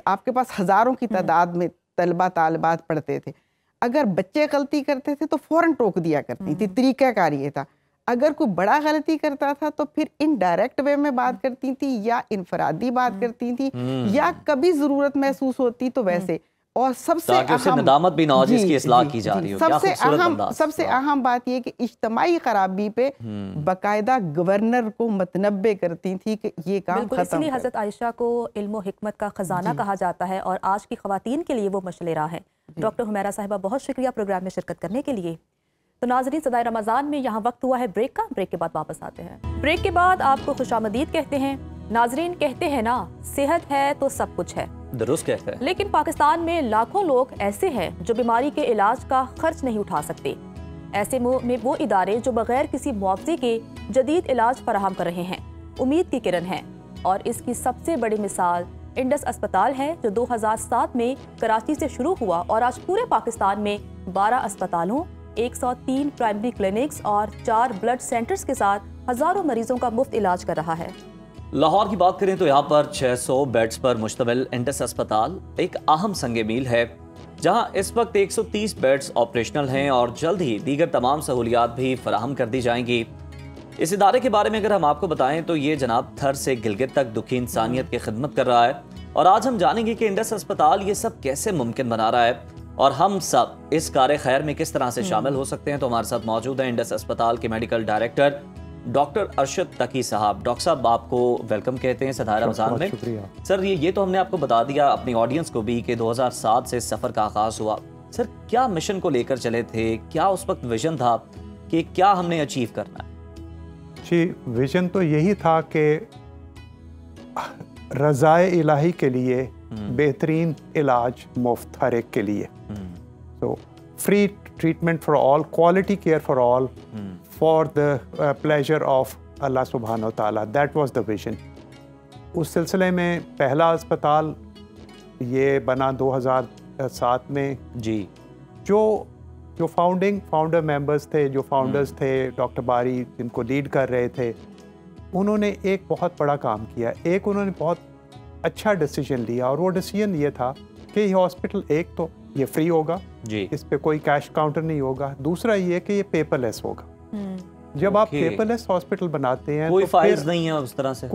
आपके पास हज़ारों की तादाद में तलबा तालिबात पढ़ते थे, अगर बच्चे गलती करते थे तो फ़ौरन टोक दिया करती थी। तरीक़ाकार ये था। अगर कोई बड़ा गलती करता था तो फिर इनडायरेक्ट वे में बात करती थी या इनफरादी बात करती थी या कभी ज़रूरत महसूस होती तो वैसे। और सबसे अहम नदामत भी ना हो जिसकी इस्लाह की जा रही हो। सबसे अहम बात यह कि इज्तमाई खराबी पे बाकायदा गवर्नर को मतनब्बे करती थी कि ये काम खत्म। इसलिए हज़रत आयशा को इल्म हिकमत का ख़जाना कहा जाता है और आज की ख़वातीन के लिए वो मशलेरा है। डॉक्टर हुमैरा साहिबा, बहुत शुक्रिया प्रोग्राम में शिरकत करने के लिए। तो नाज़रीन, सदाए रमज़ान में यहाँ वक्त हुआ है ब्रेक का। ब्रेक के बाद वापस आते हैं। ब्रेक के बाद आपको खुशामदीद कहते हैं। नाज़रीन, कहते हैं ना, सेहत है तो सब कुछ है। दुरुस्त कहते हैं। लेकिन पाकिस्तान में लाखों लोग ऐसे हैं जो बीमारी के इलाज का खर्च नहीं उठा सकते। ऐसे में वो इदारे जो बगैर किसी मुआवजे के जदीद इलाज फराहम कर रहे हैं, उम्मीद की किरण है। और इसकी सबसे बड़ी मिसाल इंडस अस्पताल है, जो 2007 में कराची से शुरू हुआ और आज पूरे पाकिस्तान में 12 अस्पतालों, 103 प्राइमरी क्लिनिक्स और 4 ब्लड सेंटर्स के साथ हजारों मरीजों का मुफ्त इलाज कर रहा है। लाहौर की बात करें तो यहाँ पर 600 बेड्स पर मुश्तमिल इंडस अस्पताल एक अहम संगे मील है, जहाँ इस वक्त 130 बेड्स ऑपरेशनल हैं और जल्द ही दीगर तमाम सहूलियात भी फराहम कर दी जाएंगी। इस इदारे के बारे में अगर हम आपको बताएं तो ये जनाब थर से गिलगित तक दुखी इंसानियत की खिदमत कर रहा है। और आज हम जानेंगे कि इंडस अस्पताल ये सब कैसे मुमकिन बना रहा है और हम सब इस कार्य खैर में किस तरह से शामिल हो सकते हैं। तो हमारे साथ मौजूद है इंडस अस्पताल के मेडिकल डायरेक्टर डॉक्टर अरशद तकी साहब। डॉक्टर साहब, आपको वेलकम कहते हैं सदाए रमज़ान में। सर, ये तो हमने आपको बता दिया अपनी ऑडियंस को भी कि 2007 से सफ़र का आगाज़ हुआ। सर, क्या मिशन को लेकर चले थे? क्या उस वक्त विजन था कि क्या हमने अचीव करना है? जी, विजन तो यही था कि रज़ाए इलाही के लिए बेहतरीन इलाज मुफ्त हर एक के लिए। तो free treatment for all, quality care for all, for the pleasure of Allah सुब्हानहू तआला। That was the vision. उस सिलसिले में पहला अस्पताल ये बना 2007 में। जी, जो फाउंडर मेंबर्स थे, जो फाउंडर्स थे, डॉक्टर बारी जिनको लीड कर रहे थे, उन्होंने एक बहुत बड़ा काम किया। एक उन्होंने बहुत अच्छा डिसीजन लिया और वो डिसीजन ये था कि ये हॉस्पिटल, एक तो ये फ्री होगा जी, इस पे कोई कैश काउंटर नहीं होगा। दूसरा ये कि ये पेपरलेस होगा। जब आप पेपरलेस हॉस्पिटल बनाते हैं कोई तो फाइल्स नहीं है उस तरह से।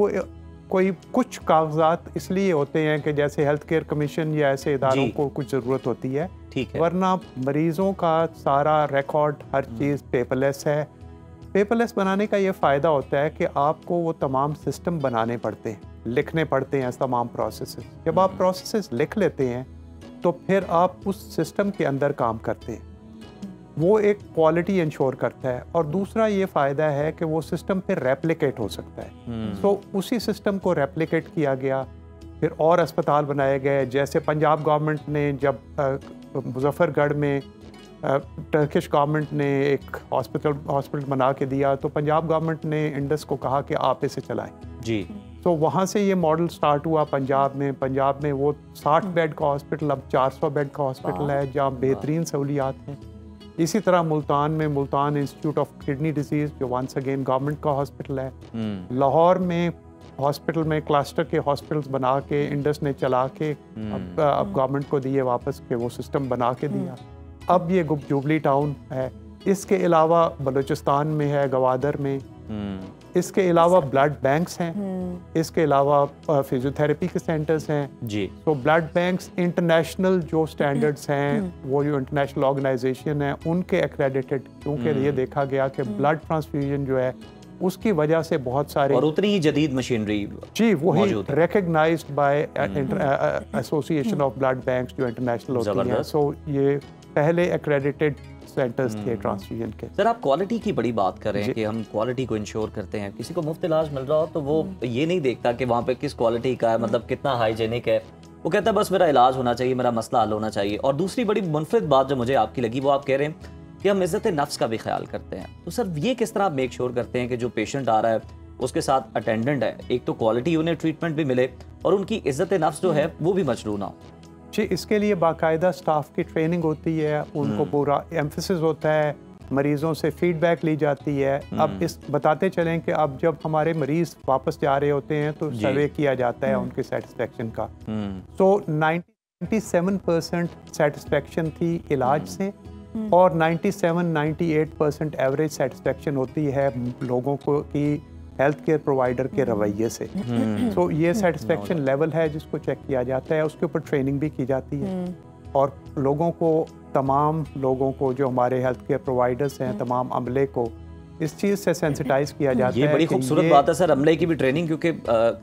कोई कुछ कागजात इसलिए होते हैं कि जैसे हेल्थ केयर कमीशन या ऐसे इदारों को कुछ ज़रूरत होती है, ठीक है, वरना मरीजों का सारा रिकॉर्ड, हर चीज़ पेपरलेस है। पेपरलेस बनाने का ये फ़ायदा होता है कि आपको वो तमाम सिस्टम बनाने पड़ते हैं, लिखने पड़ते हैं तमाम प्रोसेसेस। जब आप प्रोसेसेस लिख लेते हैं तो फिर आप उस सिस्टम के अंदर काम करते हैं, वो एक क्वालिटी इंश्योर करता है। और दूसरा ये फ़ायदा है कि वो सिस्टम फिर रेप्लिकेट हो सकता है। तो उसी सिस्टम को रेप्लिकेट किया गया, फिर और अस्पताल बनाए गए। जैसे पंजाब गवर्नमेंट ने जब मुजफ्फरगढ़ में टर्किश गवर्नमेंट ने एक हॉस्पिटल बना के दिया, तो पंजाब गवर्नमेंट ने इंडस को कहा कि आप इसे चलाएं जी। तो वहाँ से ये मॉडल स्टार्ट हुआ पंजाब में वो 60 बेड का हॉस्पिटल अब 400 बेड का हॉस्पिटल है, जहाँ बेहतरीन सहूलियात हैं। इसी तरह Multan institute of kidney disease, जो वंस अगेन गवर्नमेंट का हॉस्पिटल है। लाहौर में हॉस्पिटल में क्लस्टर के हॉस्पिटल्स बना के इंडस ने चला के अब गवर्नमेंट को दिए वापस के, वो सिस्टम बना के दिया। अब ये जुबली टाउन है। इसके अलावा बलूचिस्तान में है, गवादर में। इसके अलावा ब्लड बैंक्स हैं, इसके अलावा फिजियोथेरेपी के सेंटर्स हैं जी। तो ब्लड बैंक्स इंटरनेशनल जो स्टैंडर्ड्स हैं, वो जो इंटरनेशनल ऑर्गेनाइजेशन है उनके एक्रेडिटेड, क्योंकि ये देखा गया कि ब्लड ट्रांसफ्यूजन जो है उसकी वजह से बहुत सारे और उतनी ही जदीद मशीनरी जी वही recognised by association of blood banks जो इंटरनेशनल होती हैं। सो ये पहले एक्रेडिटेड सेंटर्स थे ट्रांसफ्यूजन के। सर, आप क्वालिटी की बड़ी बात कर रहे हैं कि हम क्वालिटी को इंश्योर करते हैं। किसी को मुफ्त इलाज मिल रहा हो तो वो ये नहीं देखता कि वहाँ पे किस क्वालिटी का है, मतलब कितना हाइजेनिक है। वो कहता है बस मेरा इलाज होना चाहिए, मेरा मसला हल होना चाहिए। और दूसरी बड़ी मुनफरिद बात जो मुझे आपकी लगी, वो आप कह रहे हैं कि हम इज्जत नफ्स का भी ख्याल करते हैं। तो सर, ये किस तरह मेक श्योर करते हैं कि जो पेशेंट आ रहा है उसके साथ अटेंडेंट है, एक तो क्वालिटी उन्हें ट्रीटमेंट भी मिले और उनकी इज्जत नफ्स जो है वो भी मजरू ना हो? जी, इसके लिए बाकायदा स्टाफ की ट्रेनिंग होती है, उनको पूरा एम्फेसिस होता है, मरीज़ों से फीडबैक ली जाती है। अब इस बताते चलें कि अब जब हमारे मरीज़ वापस जा रहे होते हैं तो सर्वे किया जाता है उनके सेटिस्फेक्शन का। तो 97% सेटिस्फेक्शन थी इलाज से और 97-98% एवरेज सेटिस्फेक्शन होती है लोगों को की हेल्थ केयर प्रोवाइडर के रवैये से। तो ये सेटिस्फेक्शन लेवल है जिसको चेक किया जाता है, उसके ऊपर ट्रेनिंग भी की जाती है और लोगों को, तमाम लोगों को जो हमारे हेल्थ केयर प्रोवाइडर्स हैं, तमाम अमले को इस चीज़ से सेंसिटाइज किया जाता है। ये बड़ी खूबसूरत बात है सर, अमले की भी ट्रेनिंग, क्योंकि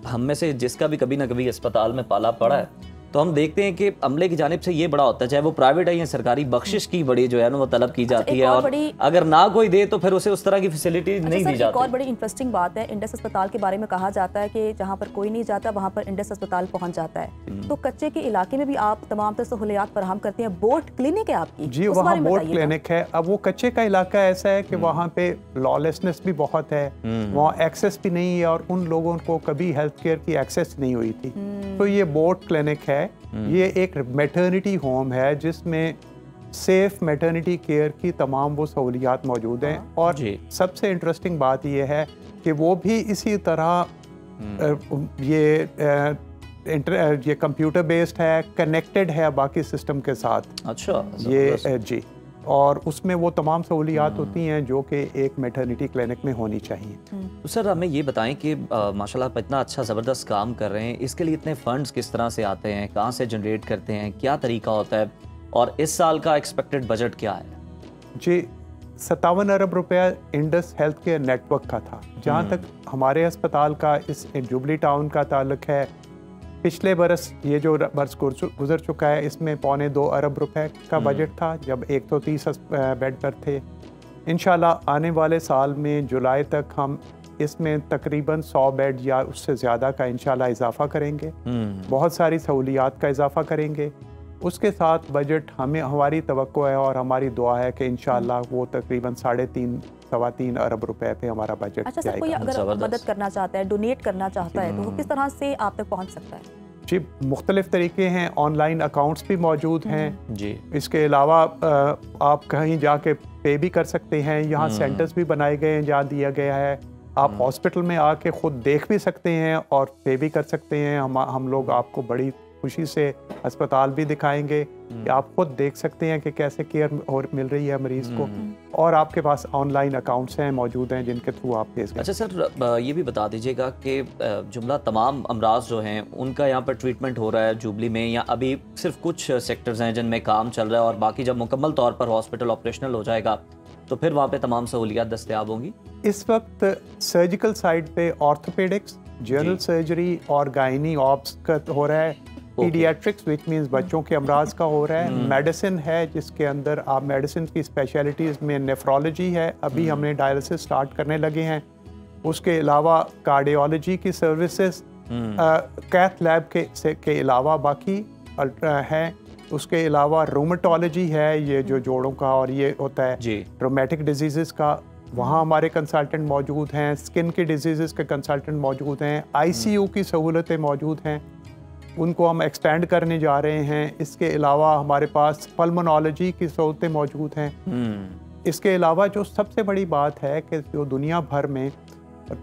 हम में से जिसका भी कभी ना कभी अस्पताल में पाला पड़ा है तो हम देखते हैं कि अमले की जानिब से ये बड़ा होता है, चाहे वो प्राइवेट है या सरकारी, बख्शिश की बड़ी जो है ना वो तलब की जाती है और अगर ना कोई दे तो फिर उसे उस तरह की फैसिलिटी नहीं दी जाती। एक और बड़ी इंटरेस्टिंग बात है, इंडस अस्पताल के बारे में कहा जाता है कि जहाँ पर कोई नहीं जाता वहाँ पर इंडस अस्पताल पहुँच जाता है। तो कच्चे के इलाके में भी आप तमाम तरह सहूलियात फराहम करते हैं। बोट क्लिनिक है आपकी? जी, वहाँ बोट क्लिनिक है। अब वो कच्चे का इलाका ऐसा है कि वहाँ पे लॉलेसनेस भी बहुत है, वहाँ एक्सेस भी नहीं है और उन लोगों को कभी हेल्थ केयर की एक्सेस नहीं हुई थी। तो ये बोट क्लिनिक है, ये एक मैटरनिटी होम है जिसमें सेफ मैटरनिटी केयर की तमाम वो सहूलियात मौजूद हैं। और सबसे इंटरेस्टिंग बात ये है कि वो भी इसी तरह ये कंप्यूटर बेस्ड है, कनेक्टेड है बाकी सिस्टम के साथ। अच्छा, ये जी, और उसमें वो तमाम सहूलियात होती हैं जो कि एक मैटरनिटी क्लिनिक में होनी चाहिए। तो सर हमें ये बताएं कि माशाल्लाह आप इतना अच्छा ज़बरदस्त काम कर रहे हैं, इसके लिए इतने फंड्स किस तरह से आते हैं, कहाँ से जनरेट करते हैं, क्या तरीका होता है और इस साल का एक्सपेक्टेड बजट क्या है? जी, 57 अरब रुपया इंडस हेल्थ केयर नेटवर्क का था। जहाँ तक हमारे अस्पताल का इस जुबली टाउन का ताल्लुक है, पिछले बरस ये जो बरस गुजर चुका है इसमें 2.25 अरब रुपए का बजट था जब 130 बेड पर थे। इंशाल्लाह आने वाले साल में जुलाई तक हम इसमें तकरीबन 100 बेड या उससे ज़्यादा का इंशाल्लाह इजाफा करेंगे, बहुत सारी सहूलियात का इजाफा करेंगे। उसके साथ बजट हमारी तवक्को है और हमारी दुआ है कि इंशाल्लाह वो तकरीबन 3.5-3.25 अरब रुपए पे हमारा बजट अच्छा सर, कोई अगर मदद करना चाहता है, डोनेट करना चाहता है तो वो किस तरह से आप तक पहुंच सकता है? जी, मुख्तलिफ तरीके हैं, ऑनलाइन अकाउंट्स भी मौजूद हैं जी। इसके अलावा आप कहीं जाके पे भी कर सकते हैं। यहाँ सेंटर्स भी बनाए गए हैं जहाँ दिया गया है। आप हॉस्पिटल में आके खुद देख भी सकते हैं और पे भी कर सकते हैं। हम लोग आपको बड़ी खुशी से अस्पताल भी दिखाएंगे कि आप खुद देख सकते हैं कि कैसे केयर और मिल रही है मरीज को, और आपके पास ऑनलाइन अकाउंट्स हैं मौजूद हैं जिनके थ्रू आप भेज सकते हैं। अच्छा सर, ये भी बता दीजिएगा कि जुमला तमाम अमराज जो हैं उनका यहाँ पर ट्रीटमेंट हो रहा है जुबली में, या अभी सिर्फ कुछ सेक्टर्स हैं जिनमें काम चल रहा है और बाकी जब मुकम्मल तौर पर हॉस्पिटल ऑपरेशनल हो जाएगा तो फिर वहाँ पे तमाम सहूलियात दस्तयाब होंगी? इस वक्त सर्जिकल साइड पे ऑर्थोपेडिक्स, जनरल सर्जरी और गायनी ऑप्स का हो रहा है। पीडियाट्रिक्स विच मीन्स बच्चों के अमराज का हो रहा है। मेडिसिन है जिसके अंदर आप मेडिसिन की स्पेशलिटीज़ में नेफ्रोलॉजी है, अभी हमने डायलिसिस स्टार्ट करने लगे हैं। उसके अलावा कार्डियोलॉजी की सर्विसेज कैथ लैब के अलावा बाकी हैं। उसके अलावा रोमेटोलॉजी है, ये जो जोड़ों का और ये होता है रोमेटिक डिजीज़ का, वहाँ हमारे कंसल्टेंट मौजूद हैं। स्किन की डिजीज़ के कंसल्टेंट मौजूद हैं। ICU की सहूलतें मौजूद हैं, उनको हम एक्सपेंड करने जा रहे हैं। इसके अलावा हमारे पास पल्मोनोलॉजी की सहूलतें मौजूद हैं। इसके अलावा जो सबसे बड़ी बात है कि जो दुनिया भर में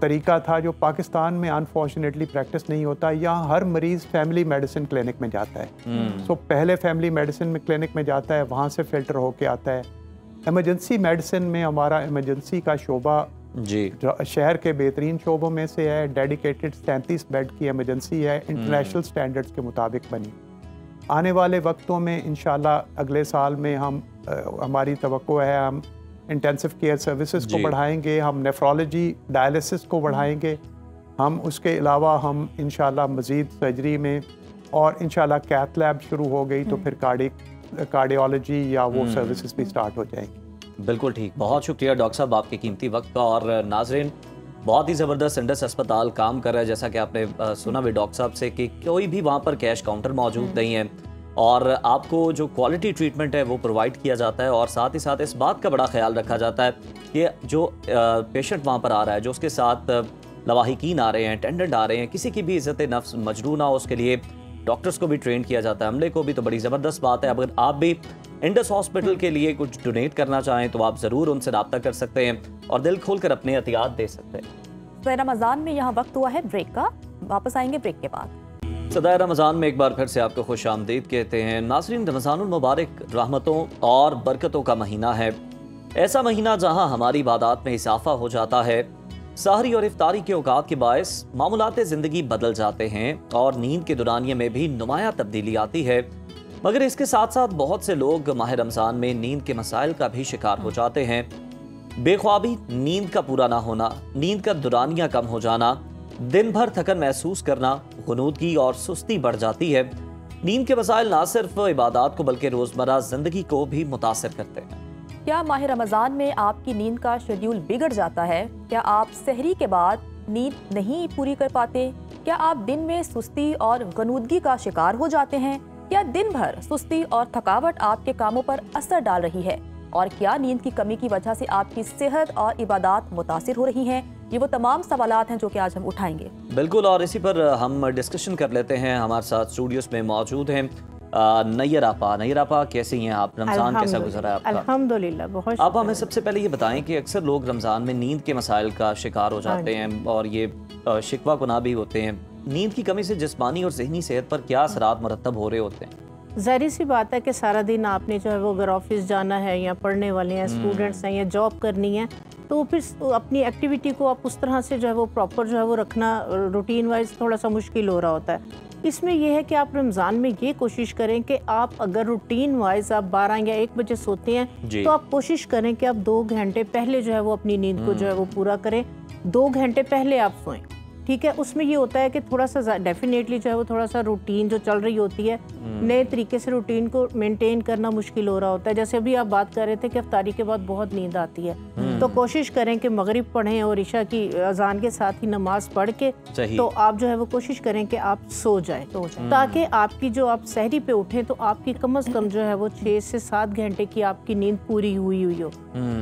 तरीका था जो पाकिस्तान में अनफॉर्चुनेटली प्रैक्टिस नहीं होता, यहाँ हर मरीज़ फैमिली मेडिसिन क्लिनिक में जाता है। सो पहले फैमिली मेडिसिन में क्लिनिक में जाता है, वहाँ से फ़िल्टर होके आता है। एमरजेंसी मेडिसिन में हमारा एमरजेंसी का शोबा जी शहर के बेहतरीन शोबों में से है। डेडिकेटेड 37 बेड की एमरजेंसी है, इंटरनेशनल स्टैंडर्ड्स के मुताबिक बनी। आने वाले वक्तों में इंशाल्लाह अगले साल में हमारी तवक्को है हम इंटेंसिव केयर सर्विसेज को बढ़ाएंगे, हम नेफ्रोलॉजी डायलिसिस को बढ़ाएंगे, हम उसके अलावा हम इंशाल्लाह मज़ीद सर्जरी में, और इंशाल्लाह कैथ लैब शुरू हो गई तो फिर कार्डियोलॉजी या वो सर्विसेज भी स्टार्ट हो जाएंगी। बिल्कुल ठीक, बहुत शुक्रिया डॉक्टर साहब आपके कीमती वक्त का। और नाजरीन, बहुत ही ज़बरदस्त इंडस अस्पताल काम कर रहा है, जैसा कि आपने सुना भी डॉक्टर साहब से कि कोई भी वहाँ पर कैश काउंटर मौजूद नहीं है और आपको जो क्वालिटी ट्रीटमेंट है वो प्रोवाइड किया जाता है। और साथ ही साथ इस बात का बड़ा ख्याल रखा जाता है कि जो पेशेंट वहाँ पर आ रहा है, जो उसके साथ लवाहिकीन आ रहे हैं, अटेंडेंट आ रहे हैं, किसी की भी इज़्ज़त नफ्स मजरू ना हो, उसके लिए डॉक्टर्स को भी ट्रेन किया जाता है, अमले को भी, तो बड़ी ज़बरदस्त बात है। अगर आप भी इंडस हॉस्पिटल के लिए कुछ डोनेट करना चाहें तो आप ज़रूर उनसे रब्ता कर सकते हैं और दिल खोलकर अपने एहतियात दे सकते हैं। तो रमज़ान में यहाँ वक्त हुआ है ब्रेक का, वापस आएंगे ब्रेक के बाद। सदाए रमज़ान में एक बार फिर से आपको खुश आमदीद कहते हैं। नाज़रीन, रमज़ानुल मुबारक रहमतों और बरकतों का महीना है, ऐसा महीना जहां हमारी इबादत में इजाफा हो जाता है। सहरी और इफ्तारी के औकात के बायस मामूलात ज़िंदगी बदल जाते हैं और नींद के दुरानिये में भी नुमाया तब्दीली आती है। मगर इसके साथ साथ बहुत से लोग माह रमज़ान में नींद के मसाइल का भी शिकार हो जाते हैं। बेख्वाबी, नींद का पूरा ना होना, नींद का दुरानिया कम हो जाना, दिन भर थकन महसूस करना, गुनूदगी और सुस्ती बढ़ जाती है। नींद के मसाइल ना सिर्फ इबादत को बल्कि रोज़मर्रा ज़िंदगी को भी मुतासिर करते हैं। क्या माह रमज़ान में आपकी नींद का शेड्यूल बिगड़ जाता है? क्या आप सहरी के बाद नींद नहीं पूरी कर पाते? क्या आप दिन में सुस्ती और गनूदगी का शिकार हो जाते हैं? क्या दिन भर सुस्ती और थकावट आपके कामों पर असर डाल रही है? और क्या नींद की कमी की वजह से आपकी सेहत और इबादत मुतासिर हो रही हैं? ये वो तमाम सवालात हैं जो कि आज हम उठाएंगे। बिल्कुल, और इसी पर हम डिस्कशन कर लेते हैं। हमारे साथ स्टूडियोज में मौजूद हैं नैयर आपा, कैसी हैं आप? रमज़ान कैसा गुजरा है आपका? अल्हम्दुलिल्लाह, बहुत। आप हमें सबसे पहले ये बताएं कि अक्सर लोग रमज़ान में नींद के मसाइल का शिकार हो जाते हैं और ये शिकवा गुनाह भी होते हैं। नींद की कमी से जिस्मानी और ज़हनी सेहत पर क्या असरात मुरतब हो रहे होते हैं? ज़ाहिर सी बात है कि सारा दिन आपने जो है वो अगर ऑफिस जाना है या पढ़ने वाले हैं, स्टूडेंट्स हैं या जॉब करनी है, तो फिर अपनी एक्टिविटी को आप उस तरह से जो है वो प्रॉपर जो है वो रखना रूटीन वाइज थोड़ा सा मुश्किल हो रहा होता है। इसमें यह है कि आप रमज़ान में ये कोशिश करें कि आप अगर रूटीन वाइज आप 12 या 1 बजे सोते हैं तो आप कोशिश करें कि आप 2 घंटे पहले जो है वो अपनी नींद को जो है वो पूरा करें। 2 घंटे पहले आप सोएं, ठीक है। उसमें ये होता है कि थोड़ा सा डेफिनेटली जो है वो थोड़ा सा रूटीन जो चल रही होती है, नए तरीके से रूटीन को मेंटेन करना मुश्किल हो रहा होता है। जैसे अभी आप बात कर रहे थे कि इफ्तारी के बाद बहुत नींद आती है, तो कोशिश करें कि मगरिब पढ़ें और इशा की अजान के साथ ही नमाज पढ़ के तो आप जो है वो कोशिश करें कि आप सो जाएं, ताकि आपकी जो आप सहरी पे उठें तो आपकी कम से कम जो है वो 6 से 7 घंटे की आपकी नींद पूरी हुई हो।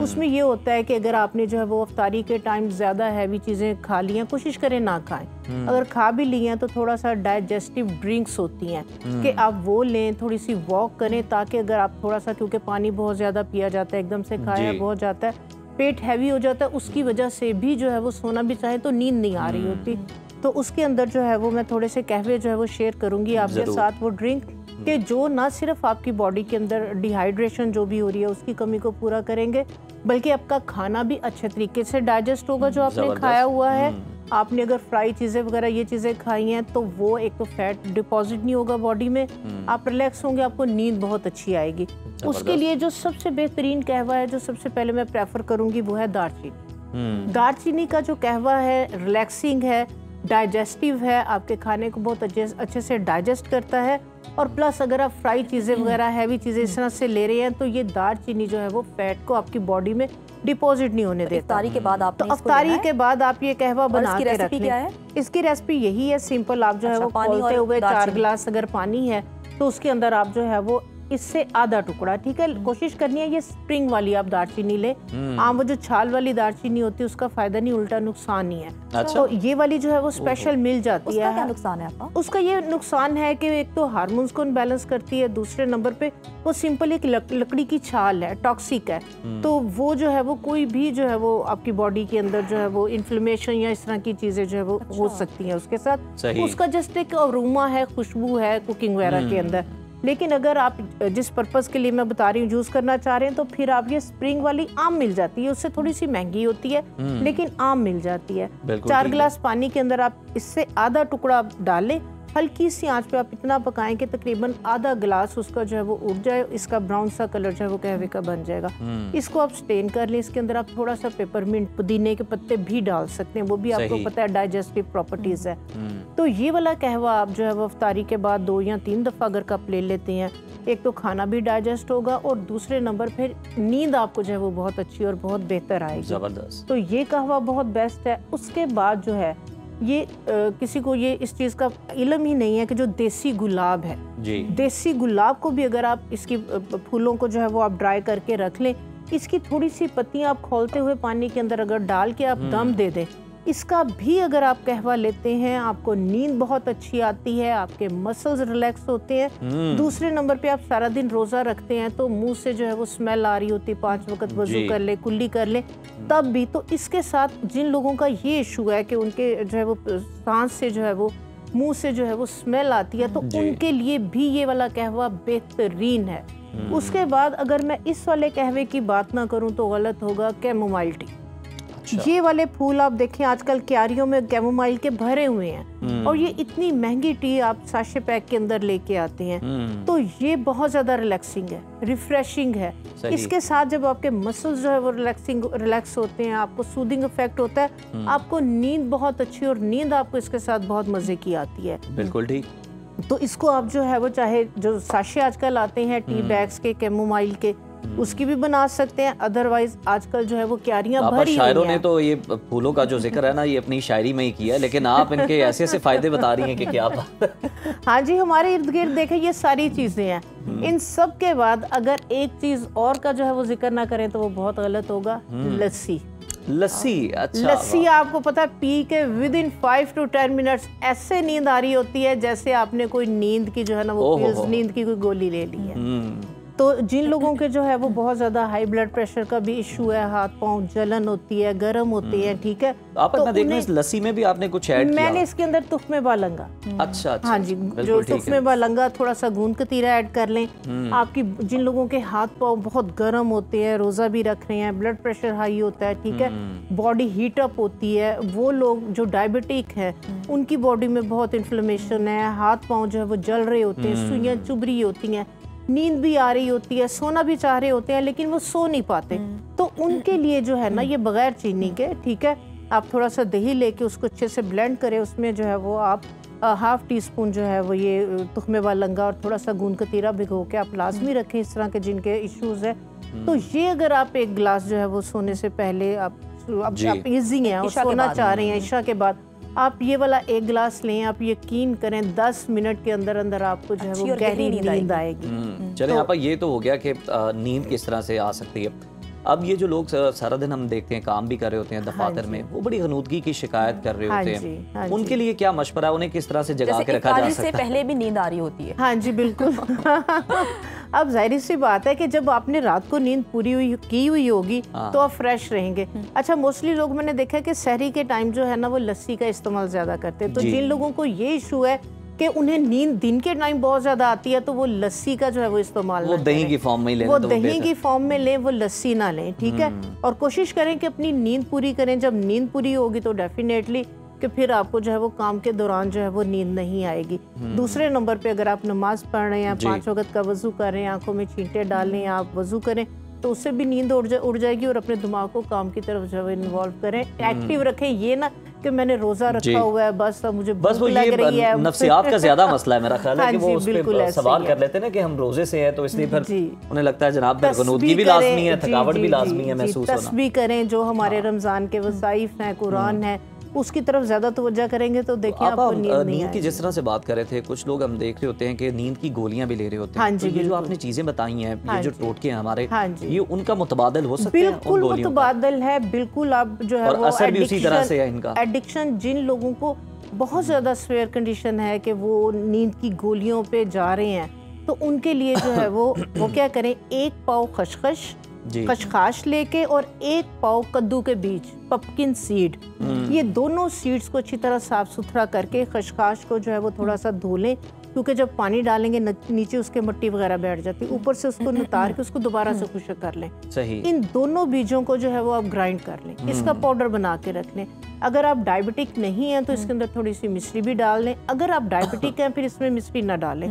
उसमें ये होता है कि अगर आपने जो है वो इफ्तारी के टाइम ज़्यादा हैवी चीज़ें खा ली हैं, कोशिश करें ना खाएं। अगर खा भी ली हैं तो थोड़ा सा डाइजेस्टिव ड्रिंक्स होती हैं कि आप वो लें, थोड़ी सी वॉक करें, ताकि अगर आप थोड़ा सा, क्योंकि पानी बहुत ज़्यादा पिया जाता है, एकदम से खाया बहुत जाता है, पेट हैवी हो जाता है, उसकी वजह से भी जो है वो सोना भी चाहे तो नींद नहीं आ रही होती। तो उसके अंदर जो है वो मैं थोड़े से कहवे जो है वो शेयर करूंगी आपके साथ, वो ड्रिंक कि जो ना सिर्फ आपकी बॉडी के अंदर डिहाइड्रेशन जो भी हो रही है उसकी कमी को पूरा करेंगे, बल्कि आपका खाना भी अच्छे तरीके से डाइजेस्ट होगा जो आपने खाया हुआ है। आपने अगर फ्राई चीज़ें वगैरह ये चीज़ें खाई हैं तो वो एक तो फैट डिपॉजिट नहीं होगा बॉडी में, आप रिलैक्स होंगे, आपको नींद बहुत अच्छी आएगी। उसके लिए जो सबसे बेहतरीन कहवा है, जो सबसे पहले मैं प्रेफर करूंगी, वो है दालचीनी। दालचीनी का जो कहवा है रिलैक्सिंग है, डाइजेस्टिव है, आपके खाने को बहुत अच्छे से डाइजेस्ट करता है। और प्लस अगर आप फ्राई चीज़ें वगैरह हैवी चीज़ें इस तरह से ले रहे हैं तो ये दालचीनी जो है वो फैट को आपकी बॉडी में डिपॉजिट नहीं होने देता। इफ्तारी के बाद आप इफ्तारी के बाद आप ये कहवा बना के रख लें। इसकी रेसिपी यही है, सिंपल। आप जो है वो खोलते हुए 4 गिलास अगर पानी है तो उसके अंदर आप जो है वो इससे आधा टुकड़ा, ठीक है, कोशिश करनी है ये स्प्रिंग वाली आप दालचीनी ले। आम वो जो छाल वाली दालचीनी होती है उसका फायदा नहीं, उल्टा नुकसान ही है। अच्छा। तो ये वाली जो है वो स्पेशल मिल जाती है। उसका क्या नुकसान है आपका? उसका ये नुकसान है कि एक तो हार्मोन्स को बैलेंस करती है, दूसरे नंबर पे वो सिंपल एक लकड़ी की छाल है, टॉक्सिक है, तो वो जो है वो कोई भी जो है वो आपकी बॉडी के अंदर जो है वो इन्फ्लेमेशन या इस तरह की चीजें जो है वो हो सकती है उसके साथ। उसका जस्ट एक अरोमा है, खुशबू है कुकिंग वगैरह के अंदर। लेकिन अगर आप जिस पर्पस के लिए मैं बता रही हूँ यूज करना चाह रहे हैं तो फिर आप ये स्प्रिंग वाली आम मिल जाती है, उससे थोड़ी सी महंगी होती है लेकिन आम मिल जाती है। 4 गिलास पानी के अंदर आप इससे आधा टुकड़ा डालें, हल्की सी आंच पे आप इतना पकाएं कि तकरीबन आधा गिलास उसका जो है वो उड़ जाए, इसका ब्राउन सा कलर जो है वो कहवे का बन जाएगा। इसको आप स्टेन कर लें, इसके अंदर आप थोड़ा सा पेपरमिंट, पुदीने के पत्ते भी डाल सकते हैं, वो भी आपको पता है डाइजेस्टिव प्रॉपर्टीज है। तो ये वाला कहवा आप जो है वो इफ्तारी के बाद 2 या 3 दफा अगर कप ले लेते हैं, एक तो खाना भी डाइजेस्ट होगा और दूसरे नंबर फिर नींद आपको जो है वो बहुत अच्छी और बहुत बेहतर आएगी। जबरदस्त। तो ये कहवा बहुत बेस्ट है। उसके बाद जो है ये किसी को ये इस चीज़ का इल्म ही नहीं है कि जो देसी गुलाब है जी, देसी गुलाब को भी अगर आप इसकी फूलों को जो है वो आप ड्राई करके रख लें, इसकी थोड़ी सी पत्तियां आप खोलते हुए पानी के अंदर अगर डाल के आप दम दे दें इसका भी अगर आप कहवा लेते हैं आपको नींद बहुत अच्छी आती है, आपके मसल्स रिलैक्स होते हैं। दूसरे नंबर पे आप सारा दिन रोज़ा रखते हैं तो मुंह से जो है वो स्मेल आ रही होती है, 5 वक्त वजू कर ले, कुल्ली कर ले तब भी। तो इसके साथ जिन लोगों का ये इशू है कि उनके जो है वो सांस से जो है वो मुंह से जो है वो स्मेल आती है, तो उनके लिए भी ये वाला कहवा बेहतरीन है। उसके बाद अगर मैं इस वाले कहवे की बात ना करूं तो गलत होगा, कैमोमाइल टी। ये वाले फूल आप देखें आजकल क्यारियों में कैमोमाइल के भरे हुए हैं और ये इतनी महंगी टी आप साशे पैक के अंदर लेके आते हैं, तो ये बहुत ज्यादा रिलैक्सिंग है, रिफ्रेशिंग है। इसके साथ जब आपके मसल्स जो है वो रिलैक्स होते हैं, आपको सूदिंग इफेक्ट होता है, आपको नींद बहुत अच्छी और नींद आपको इसके साथ बहुत मजे की आती है। बिल्कुल ठीक। तो इसको आप जो है वो चाहे जो साशे आजकल आते हैं टी बैग्स के कैमोमाइल के, उसकी भी बना सकते हैं। अदरवाइज आजकल जो है वो क्यारियां भरी शायरों ने तो ये फूलों का जो जिक्र है ना ये अपनी शायरी में ही किया है, लेकिन आप इनके ऐसे ऐसे फायदे बता रही हैं कि क्या बात। हाँ जी, हमारे इर्द गिर्द देखें ये सारी चीजें हैं। इन सब के बाद अगर एक चीज और का जो है वो जिक्र ना करें तो वो बहुत गलत होगा, लस्सी। लस्सी, अच्छा। लस्सी आपको पता है पी के विद इन 5 to 10 मिनट्स ऐसे नींद आ रही होती है जैसे आपने कोई नींद की जो है ना वो पिल्स, नींद की कोई गोली ले ली है। तो जिन लोगों के जो है वो बहुत ज्यादा हाई ब्लड प्रेशर का भी इशू है, हाथ पांव जलन होती है, गर्म होती है, ठीक है, आप अपना देखना इस लस्सी में भी आपने कुछ ऐड किया। मैंने इसके अंदर तुख्मे बालंगा, अच्छा, हाँ जी, जो तुख्मे बालंगा, थोड़ा सा गूंद कतीरा ऐड कर लें। आपकी जिन लोगों के हाथ पांव बहुत गर्म होते हैं, रोजा भी रख रहे हैं, ब्लड प्रेशर हाई होता है, ठीक है, बॉडी हीट अप होती है, वो लोग जो डायबिटिक है उनकी बॉडी में बहुत इन्फ्लेमेशन है, हाथ पांव जो है वो जल रहे होते हैं, सुइयां चुभ रही होती हैं, नींद भी आ रही होती है, सोना भी चाह रहे होते हैं लेकिन वो सो नहीं पाते, तो उनके लिए जो है ना ये बगैर चीनी के, ठीक है, आप थोड़ा सा दही लेके उसको अच्छे से ब्लेंड करें, उसमें जो है वो आप ½ टीस्पून जो है वो ये तुख्मे बालंगा और थोड़ा सा गूंद कतीरा भिगो के आप लाजमी रखें इस तरह के जिनके इश्यूज है। तो ये अगर आप एक गिलास जो है वो सोने से पहले आप इजी हैं और सोना चाह रहे हैं इशा के बाद, आप ये वाला एक गिलास लें, आप यकीन करें 10 मिनट के अंदर अंदर आपको जो है वो गहरी नींद आएगी। चलें आपा, ये तो हो गया कि नींद किस तरह से आ सकती है। अब ये जो लोग सारा दिन हम देखते हैं काम भी कर रहे होते हैं दफातर में, वो बड़ी गनूदगी की शिकायत कर रहे होते हैं, उनके लिए क्या मशवरा है, उन्हें किस तरह से जगा के रखा जा सकता है? से पहले भी नींद आ रही होती है। हाँ जी बिल्कुल। अब जाहिर सी बात है कि जब आपने रात को नींद पूरी की हुई होगी तो आप फ्रेश रहेंगे। अच्छा, मोस्टली लोग मैंने देखा है कि सहरी के टाइम जो है ना वो लस्सी का इस्तेमाल ज्यादा करते हैं, तो जिन लोगों को ये इशू है कि उन्हें नींद दिन के टाइम बहुत ज्यादा आती है तो वो लस्सी का जो है वो इस्तेमाल वो दही की फॉर्म में लें, वो दही की फॉर्म में लें, वो लस्सी ना लें, ठीक है, और कोशिश करें कि अपनी नींद पूरी करें। जब नींद पूरी होगी तो डेफिनेटली कि फिर आपको जो है वो काम के दौरान जो है वो नींद नहीं आएगी। दूसरे नंबर पे अगर आप नमाज पढ़ रहे हैं, 5 वक्त का वजू कर रहे हैं, आंखों में छींटे डाल रहे हैं, आप वजू करें तो उससे भी नींद उड़ जाएगी और अपने दिमाग को काम की तरफ जो है इन्वॉल्व करें, एक्टिव रखें। ये ना कि मैंने रोजा रखा हुआ है बस अब मुझे भूख लग रही है, नफ्सियात का ज्यादा मसला है मेरा ख्याल है कि वो उस पे सवाल कर लेते हैं ना कि हम रोजे से हैं तो इसलिए फिर उन्हें लगता है जनाब गनूदगी भी लाजमी है, थकावट भी लाजमी है महसूस होना। तस्बीह करें, जो हमारे रमजान के वज़ाइफ हैं, कुरान है, उसकी तरफ ज्यादा तवज्जो करेंगे तो देखिए आपको नींद की जिस तरह से बात कर रहे थे, कुछ लोग हम देख रहे होते हैं कि नींद की गोलियां भी ले रहे होते हैं। हाँ जी, तो ये जो आपने चीजें बताई हैं, ये जो टोटके हैं हमारे, ये उनका मुतबादल हो सकते हैं? बिल्कुल मुतबादल है, बिल्कुल। आप जो है वो असर भी उसी तरह से है इनका। एडिक्शन जिन लोगों को बहुत ज्यादा सीवियर कंडीशन है कि वो नींद की गोलियों पे जा रहे हैं, तो उनके लिए जो है वो क्या करें, 1 पाव खसखस लेके और 1 पाव कद्दू के बीज, पम्पकिन सीड, ये दोनों सीड्स को अच्छी तरह साफ सुथरा करके खसखस को जो है वो थोड़ा सा धो लें, क्योंकि जब पानी डालेंगे नीचे उसके मिट्टी वगैरह बैठ जाती है, ऊपर से उसको नितार के उसको दोबारा से खुश्क कर लें। सही। इन दोनों बीजों को जो है वो आप ग्राइंड कर लें, इसका पाउडर बना के रख लें। अगर आप डायबिटिक नहीं हैं तो इसके अंदर थोड़ी सी मिश्री भी डाल लें, अगर आप डायबिटिक हैं फिर इसमें मिश्री ना डालें।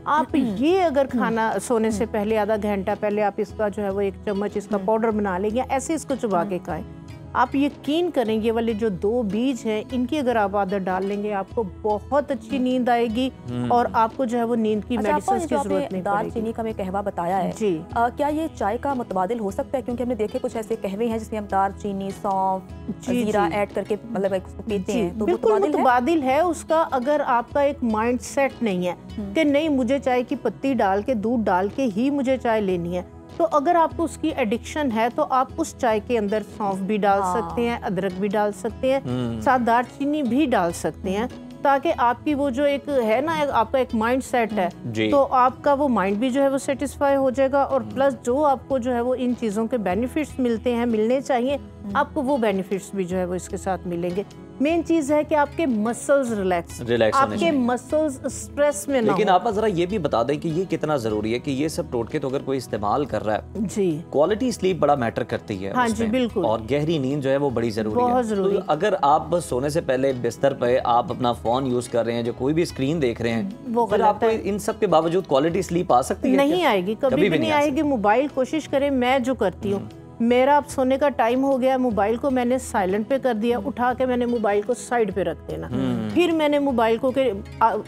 आप ये अगर खाना सोने से पहले आधा घंटा पहले आप इसका जो है वो 1 चम्मच इसका पाउडर बना लें या ऐसे इसको चबा के खाएं, आप यकीन करें ये वाले जो 2 बीज हैं इनकी अगर आप आदत डाल लेंगे आपको बहुत अच्छी नींद आएगी और आपको जो है वो नींद की मेडिसिन की जरूरत नहीं पड़ेगी। चीनी का मैं कहवा बताया है जी, क्या ये चाय का मुतबादिल हो सकता है? क्योंकि हमने देखे कुछ ऐसे कहवे हैं जिसमें हम दालचीनी, सौंफ, जीरा ऐड करके मतलब पीते हैं, तो बिल्कुल मुतबादिल है उसका। अगर आपका एक माइंड सेट नहीं है कि नहीं मुझे चाय की पत्ती डाल के दूध डाल के ही मुझे चाय लेनी है, तो अगर आपको उसकी एडिक्शन है तो आप उस चाय के अंदर सौंफ भी डाल सकते हैं, अदरक भी डाल सकते हैं, साथ दालचीनी भी डाल सकते हैं, ताकि आपकी वो जो एक है ना, आपका एक माइंड सेट है, तो आपका वो माइंड भी जो है वो सेटिस्फाई हो जाएगा, और प्लस जो आपको जो है वो इन चीज़ों के बेनिफिट्स मिलते हैं, मिलने चाहिए, आपको वो बेनिफिट्स भी जो है वो इसके साथ मिलेंगे। मेन चीज है कि आपके मसल्स रिलैक्स आपके मसल्स स्ट्रेस में ना। लेकिन आप जरा ये भी बता दें कि ये कितना जरूरी है कि ये सब टोटके तो अगर कोई इस्तेमाल कर रहा है जी, क्वालिटी स्लीप बड़ा मैटर करती है। हाँ जी बिल्कुल, और गहरी नींद जो है वो बड़ी जरूरी बहुत है। जरूरी। तो अगर आप सोने से पहले बिस्तर पे आप अपना फोन यूज कर रहे हैं, जो कोई भी स्क्रीन देख रहे हैं, वो फिर आपको इन सब के बावजूद क्वालिटी स्लीप आ सकती है? नहीं आएगी, कभी भी नहीं आएगी। मोबाइल कोशिश करें, मैं जो करती हूँ, मेरा अब सोने का टाइम हो गया, मोबाइल को मैंने साइलेंट पे कर दिया, उठा के मैंने मोबाइल को साइड पे रख देना, फिर मैंने मोबाइल को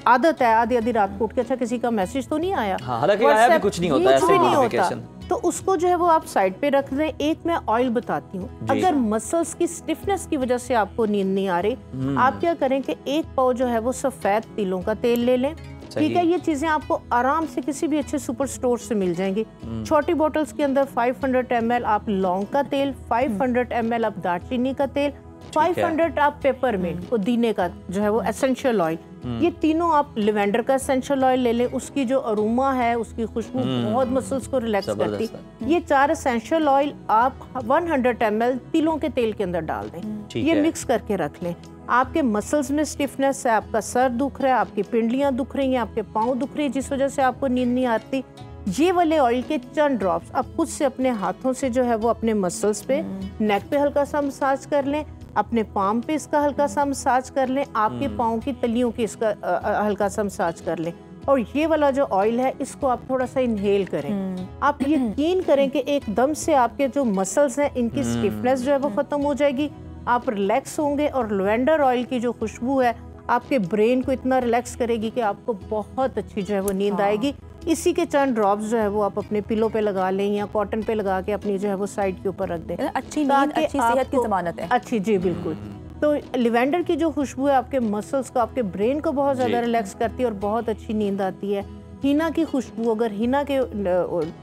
आदत है आधी रात को उठ के अच्छा किसी का मैसेज तो नहीं आया, हालांकि आया भी कुछ नहीं होता, ऐसे नहीं होता, तो उसको जो है वो आप साइड पे रख दें। एक मैं ऑयल बताती हूँ, अगर मसल्स की स्टिफनेस की वजह से आपको नींद नहीं आ रही, आप क्या करें कि एक पाव जो है वो सफेद तिलों का तेल ले लें, ठीक है। ये चीजें आपको आराम से किसी भी अच्छे सुपर स्टोर से मिल जाएंगी। छोटी बोतल्स के अंदर 500 ml आप लौंग का तेल, 500 ml आप दालचीनी का तेल, 500 आप पेपरमिंट पुदीने का जो है वो एसेंशियल ऑयल, ये तीनों आप लिवेंडर का एसेंशियल ऑयल ले लें। उसकी जो अरोमा है, उसकी खुशबू बहुत मसल्स को रिलैक्स करती है। ये 4 एसेंशियल ऑयल आप 100 ml तिलों के तेल के अंदर डाल दें, ये मिक्स करके रख लें। आपके मसल्स में स्टिफनेस है, आपका सर दुख रहा है, आपकी पिंडलियां दुख रही हैं, आपके पाँव दुख रही है, जिस वजह से आपको नींद नहीं आती, ये वाले ऑयल के चंद ड्रॉप्स आप खुद से अपने हाथों से जो है वो अपने मसल्स पे, नेक पे हल्का सा मसाज कर लें, अपने पाम पे इसका हल्का सा मसाज कर लें, आपके पाँव की तलियों की इसका हल्का सा मसाज कर लें, और ये वाला जो ऑयल है इसको आप थोड़ा सा इनहेल करें। आप यकीन करें कि एकदम से आपके जो मसल्स हैं इनकी स्टिफनेस जो है वो खत्म हो जाएगी, आप रिलैक्स होंगे, और लेवेंडर ऑयल की जो खुशबू है आपके ब्रेन को इतना रिलैक्स करेगी कि आपको बहुत अच्छी जो है वो नींद आएगी। इसी के चंद ड्रॉप्स जो है वो आप अपने पिलो पे लगा लें या कॉटन पे लगा के अपनी जो है वो साइड के ऊपर रख दें। अच्छी नींद अच्छी सेहत की ज़मानत है। अच्छी, जी बिल्कुल। तो लिवेंडर की जो खुशबू है आपके मसल्स को, आपके ब्रेन को बहुत ज़्यादा रिलैक्स करती है और बहुत अच्छी नींद आती है। हीना की खुशबू, अगर हीना के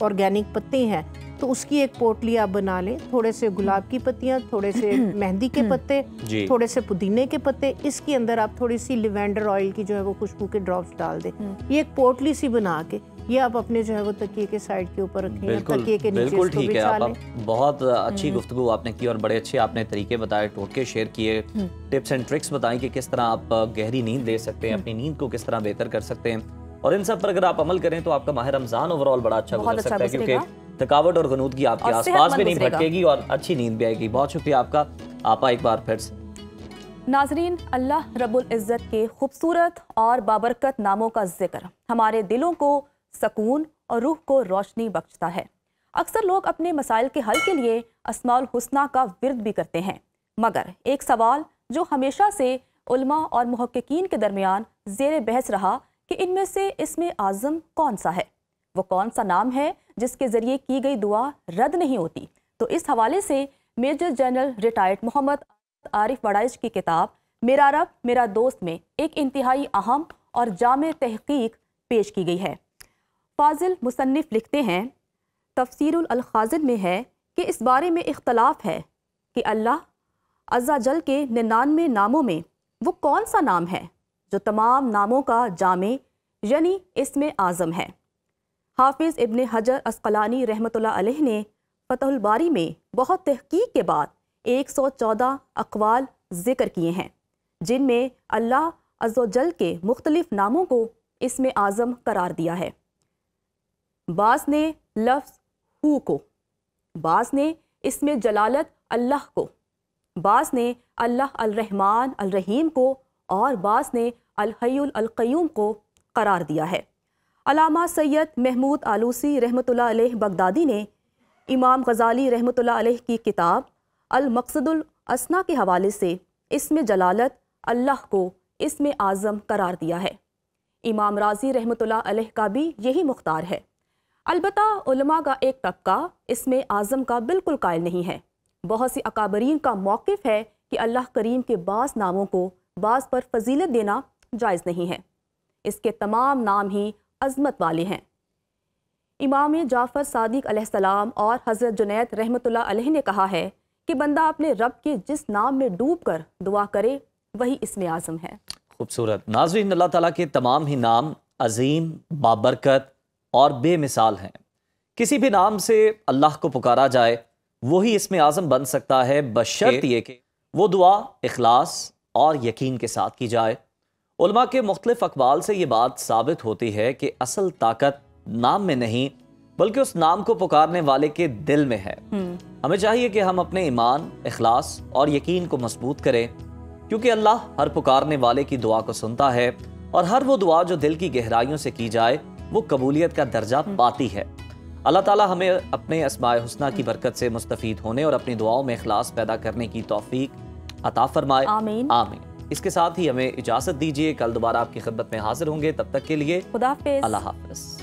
ऑर्गेनिक पत्ते हैं तो उसकी एक पोटली आप बना लें, थोड़े से गुलाब की पत्तियां, थोड़े से मेहंदी के पत्ते, थोड़े से पुदीने के पत्ते, इसके अंदर आप थोड़ी सी लिवेंडर ऑयल की जो है वो खुशबू के ड्रॉप्स डाल दें। ये एक पोटली सी बना के ये आप अपने जो है वो तकिए के साइड के ऊपर रखें, तकिए के नीचे बिल्कुल ठीक है। आप बहुत अच्छी गुफ्तगू आपने की और बड़े अच्छे आपने तरीके बताए, टोटके शेयर किए, टिप्स एंड ट्रिक्स बताएं कि किस तरह आप गहरी नींद दे सकते हैं, अपनी नींद को किस तरह बेहतर कर सकते हैं, और इन सब पर अगर आप अमल करें तो आपका माह रमजान ओवरऑल बड़ा अच्छा गुजर सकता है, क्योंकि थकावट और गनूदगी आपके आसपास भी नहीं भटकेगी और अच्छी नींद भी आएगी। बहुत शुक्रिया आपका आपा, एक बार फिर से। नाजरीन, अल्लाह रब्बुल इज़्ज़त के खूबसूरत और बाबरकत नामों का जिक्र हमारे दिलों को सकून और रूह को रोशनी बख्शता है। अक्सर लोग अपने मसाइल के हल के लिए अस्माउल हुस्ना का विर्द भी करते हैं, मगर एक सवाल जो हमेशा से उलमा और मुहक्किकीन के दरमियान ज़ेर बहस रहा कि इनमें से इसमें आज़म कौन सा है, वो कौन सा नाम है जिसके ज़रिए की गई दुआ रद्द नहीं होती। तो इस हवाले से major general retired Mohammad Arif Baraich की किताब मेरा रब मेरा दोस्त में एक इंतहाई अहम और जामे तहकीक पेश की गई है। फाजिल मुसन्निफ लिखते हैं, तफसीरुल अल-खाज़िन में है कि इस बारे में इख्तलाफ है कि अल्लाह अज़्ज़ा जल के 99 नामों में वो कौन सा नाम है जो तमाम नामों का जामे यानी इसमें आज़म है। हाफिज़ इब्ने हजर अस्क़लानी रहमतुल्लाह अलैह ने फ़तहुल बारी में बहुत तहकीक के बाद 114 अक़वाल ज़िक्र किए हैं, जिनमें अल्लाह अज़्ज़ा जल के मुख्तलिफ नामों को इसमें आज़म करार दिया है। बाज़ ने लफ्ज़ हू को, बाज़ ने इसमें जलालत अल्लाह को, बाज़ ने अल्लाह अल रहमान अल रहीम को, और बाज़ ने अल हय्युल अल क़य्यूम को करार दिया है। अल्लामा सैयद महमूद आलूसी रहमतुल्लाह अलैह बगदादी ने इमाम गज़ाली रहमतुल्लाह अलैह की किताब अल मक़सदुल असना के हवाले से इसमें जलालत अल्लाह को इसमें आज़म करार दिया है। इमाम राज़ी रहमतुल्लाह अलैह का भी यही मुख्तार है। अलबत्ता उलमा का एक तबका इसमें आज़म का बिल्कुल कायल नहीं है। बहुत सी अकाबरीन का मौक़िफ़ है कि अल्लाह करीम के बाज़ नामों को बाज़ पर फजीलत देना जायज़ नहीं है। इसके तमाम नाम ही अज़मत वाले हैं। इमाम जाफ़र सादिक अलैहिस्सलाम और हज़रत जुनैद रहमतुल्लाह अलैह ने कहा है कि बंदा अपने रब के जिस नाम में डूब कर दुआ करे वही इसमें आज़म है। खूबसूरत। नाज़रीन, अल्लाह ताला के तमाम ही नाम अजीम, बाबरकत और बेमिसाल हैं। किसी भी नाम से अल्लाह को पुकारा जाए वही इसमें आज़म बन सकता है, बशर्त ये कि वो दुआ इखलास और यकीन के साथ की जाए। उलमा के मुख्तलिफ अक़वाल से ये बात साबित होती है कि असल ताकत नाम में नहीं बल्कि उस नाम को पुकारने वाले के दिल में है। हमें चाहिए कि हम अपने ईमान, इखलास और यकीन को मजबूत करें, क्योंकि अल्लाह हर पुकारने वाले की दुआ को सुनता है और हर वो दुआ जो दिल की गहराइयों से की जाए वो कबूलियत का दर्जा पाती है। अल्लाह ताला हमें अपने अस्माए हुस्ना की बरकत से मुस्तफ़ीद होने और अपनी दुआओं में इखलास पैदा करने की तौफीक अता फरमाए। आमीन। आमीन। इसके साथ ही हमें इजाज़त दीजिए, कल दोबारा आपकी खिदमत में हाजिर होंगे। तब तक के लिए खुदा हाफिज़। अल्लाह हाफ़िज़।